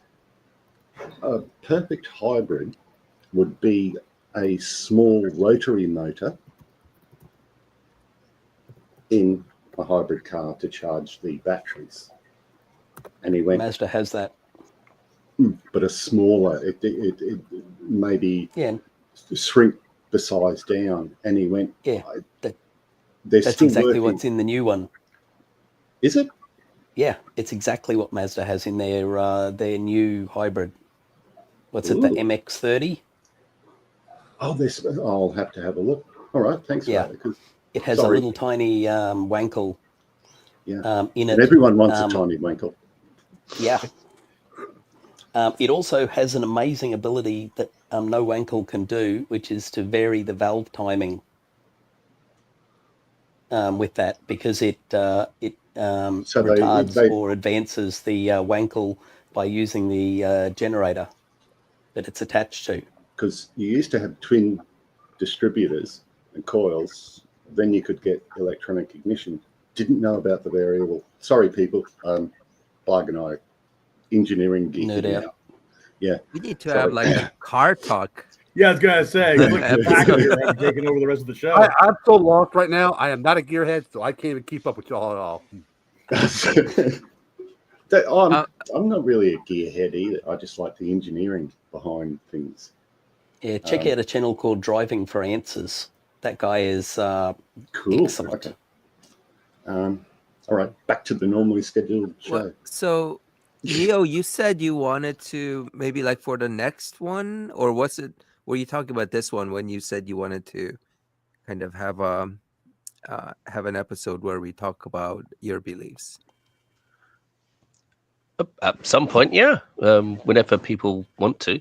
a perfect hybrid would be a small rotary motor in a hybrid car to charge the batteries. And he went, Mazda has that. But a smaller, it maybe shrink the size down. And he went, that's exactly what's in the new one. Is it? Yeah, it's exactly what Mazda has in their new hybrid. What's it, the MX-30? Oh, I'll have to have a look. All right, thanks for that. Because, it has a little tiny wankle in it. And everyone wants a tiny wankle. Yeah. It also has an amazing ability that no wankle can do, which is to vary the valve timing with that, because it retards or advances the wankle by using the generator that it's attached to. Because you used to have twin distributors and coils, then you could get electronic ignition. Didn't know about the variable. Sorry, people. Blag and I, engineering geek. No doubt. Yeah. We need to have like a car talk. Yeah, I was gonna say, I'm taking over the rest of the show. I'm so lost right now. I am not a gearhead, so I can't even keep up with y'all at all. I'm not really a gearhead either. I just like the engineering behind things. Yeah, check out a channel called Driving for Answers. That guy is cool. Excellent. Okay. All right, back to the normally scheduled show. Well, so, Neo, you said you wanted to maybe like for the next one, or was it? Were you talking about this one when you said you wanted to kind of have an episode where we talk about your beliefs? At some point, yeah. Whenever people want to,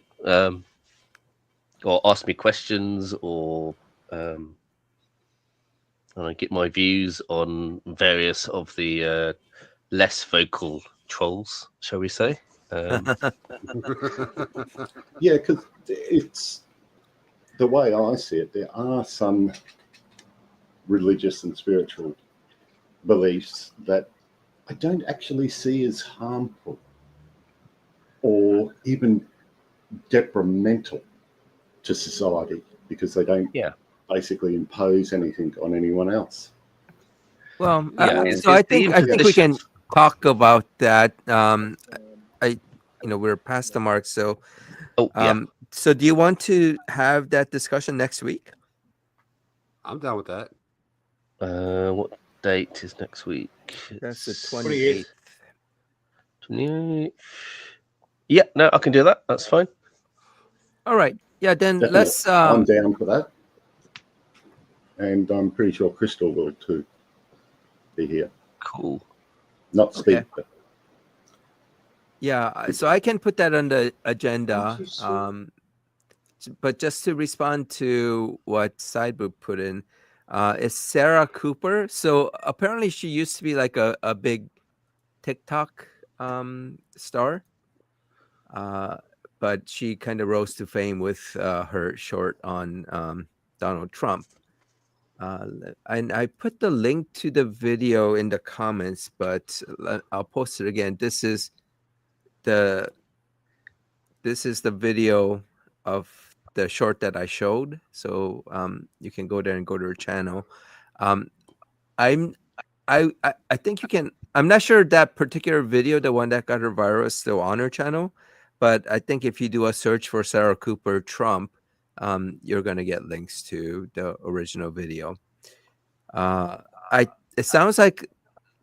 or ask me questions, or and I get my views on various of the less vocal trolls, shall we say. Yeah, because it's the way I see it. There are some religious and spiritual beliefs that I don't actually see as harmful or even detrimental to society because they don't basically impose anything on anyone else. Well, it's so I the think we can impositions. talk about that. We're past the mark. So, so do you want to have that discussion next week? I'm down with that. What date is next week? That's the 28th. 28th. Yeah, no, I can do that. That's fine. All right. Yeah, then Definitely. let's. I'm down for that, and I'm pretty sure Crystal will too. Be here. Cool. Not speak, but yeah. So I can put that on the agenda. But just to respond to what Sidebook put in, is Sarah Cooper. So apparently she used to be like a big TikTok star. But she kind of rose to fame with her short on Donald Trump. And I put the link to the video in the comments, but I'll post it again. This is the video of the short that I showed. So you can go there and go to her channel. I think you can. I'm not sure that particular video, the one that got her viral, is still on her channel. But I think if you do a search for Sarah Cooper Trump, you're gonna get links to the original video. It sounds like a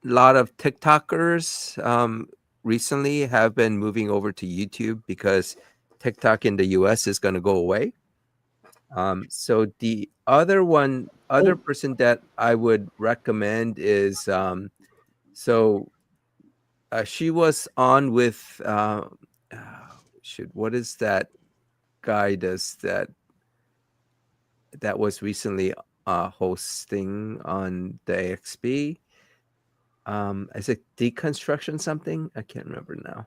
lot of TikTokers recently have been moving over to YouTube because TikTok in the US is gonna go away. So the other person that I would recommend is she was on with what is that guy does that was recently hosting on the AXB? Is it deconstruction something? I can't remember now.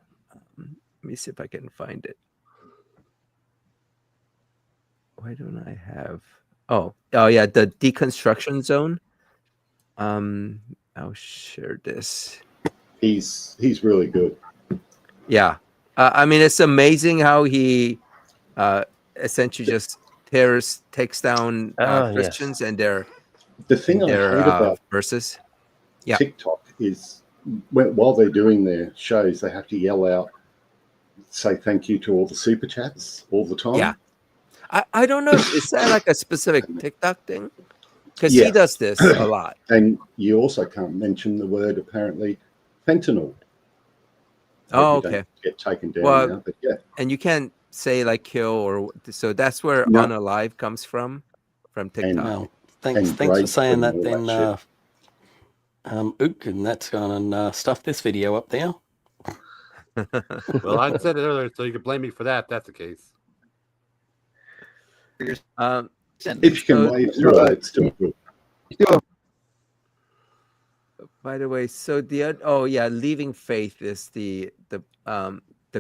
Let me see if I can find it. Why don't I have? Oh yeah, the deconstruction zone. I'll share this. he's really good. Yeah, I mean, it's amazing how he essentially just takes down Christians and their hate about verses. TikTok is while they're doing their shows, they have to yell out, say thank you to all the super chats all the time. Yeah, I don't know. Is that like a specific TikTok thing? Because he does this a lot. And you also can't mention the word, apparently, fentanyl. Oh, okay. Don't get taken down now, but and you can't say like kill or so. That's where unalive comes from TikTok. Thanks for saying that. Then, Ook, and that's gone and stuff this video up there. Well, I said it earlier, so you can blame me for that. If that's the case. If you can wave through it, it's still good. By the way, so Leaving Faith is the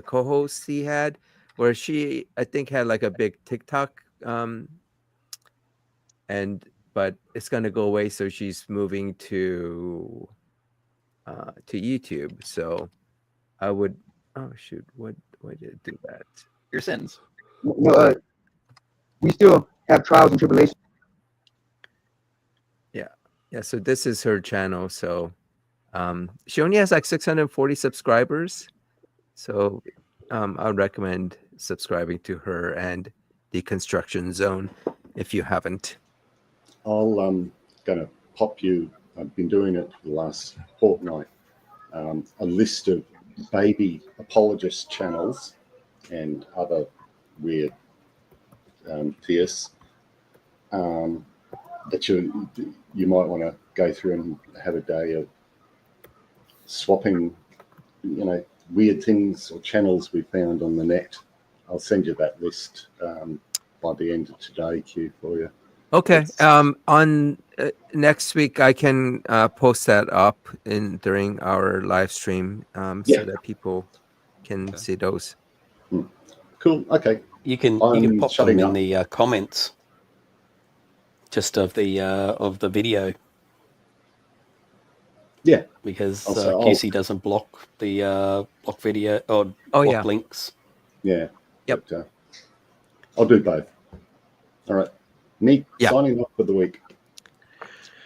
co-host he had, where she I think had like a big TikTok, but it's gonna go away, so she's moving to YouTube. So I would why did it do that? Your sins. We still have trials and tribulations. Yeah, so this is her channel. So she only has like 640 subscribers. So I would recommend subscribing to her and Deconstruction Zone if you haven't. I'll gonna pop you. I've been doing it for the last fortnight. A list of baby apologist channels and other weird theists that you might want to go through and have a day of swapping, weird things or channels we found on the net. I'll send you that list by the end of today, Q, for you. Okay. next week I can post that up during our live stream, Yeah. so that people can see those. Cool. Okay. You can I'm pop them shutting in up. the comments, just of the video. Yeah. Because Also, QC doesn't block the block video or block links. Yeah. Yep. But, I'll do both. All right. Nick, signing off for the week.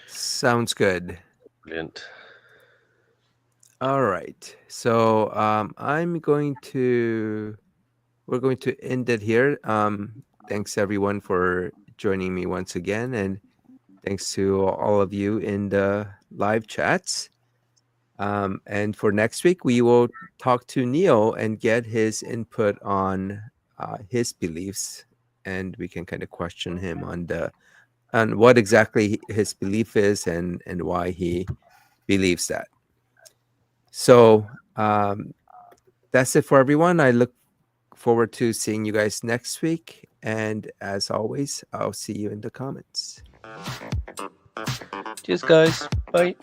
Sounds good. Brilliant. All right. So we're going to end it here. Thanks everyone for joining me once again, and thanks to all of you in the live chats. And for next week, we will talk to Neil and get his input on his beliefs, and we can kind of question him on what exactly his belief is and why he believes that. So that's it for everyone. I look forward to seeing you guys next week, and as always, I'll see you in the comments. Cheers, guys. Bye.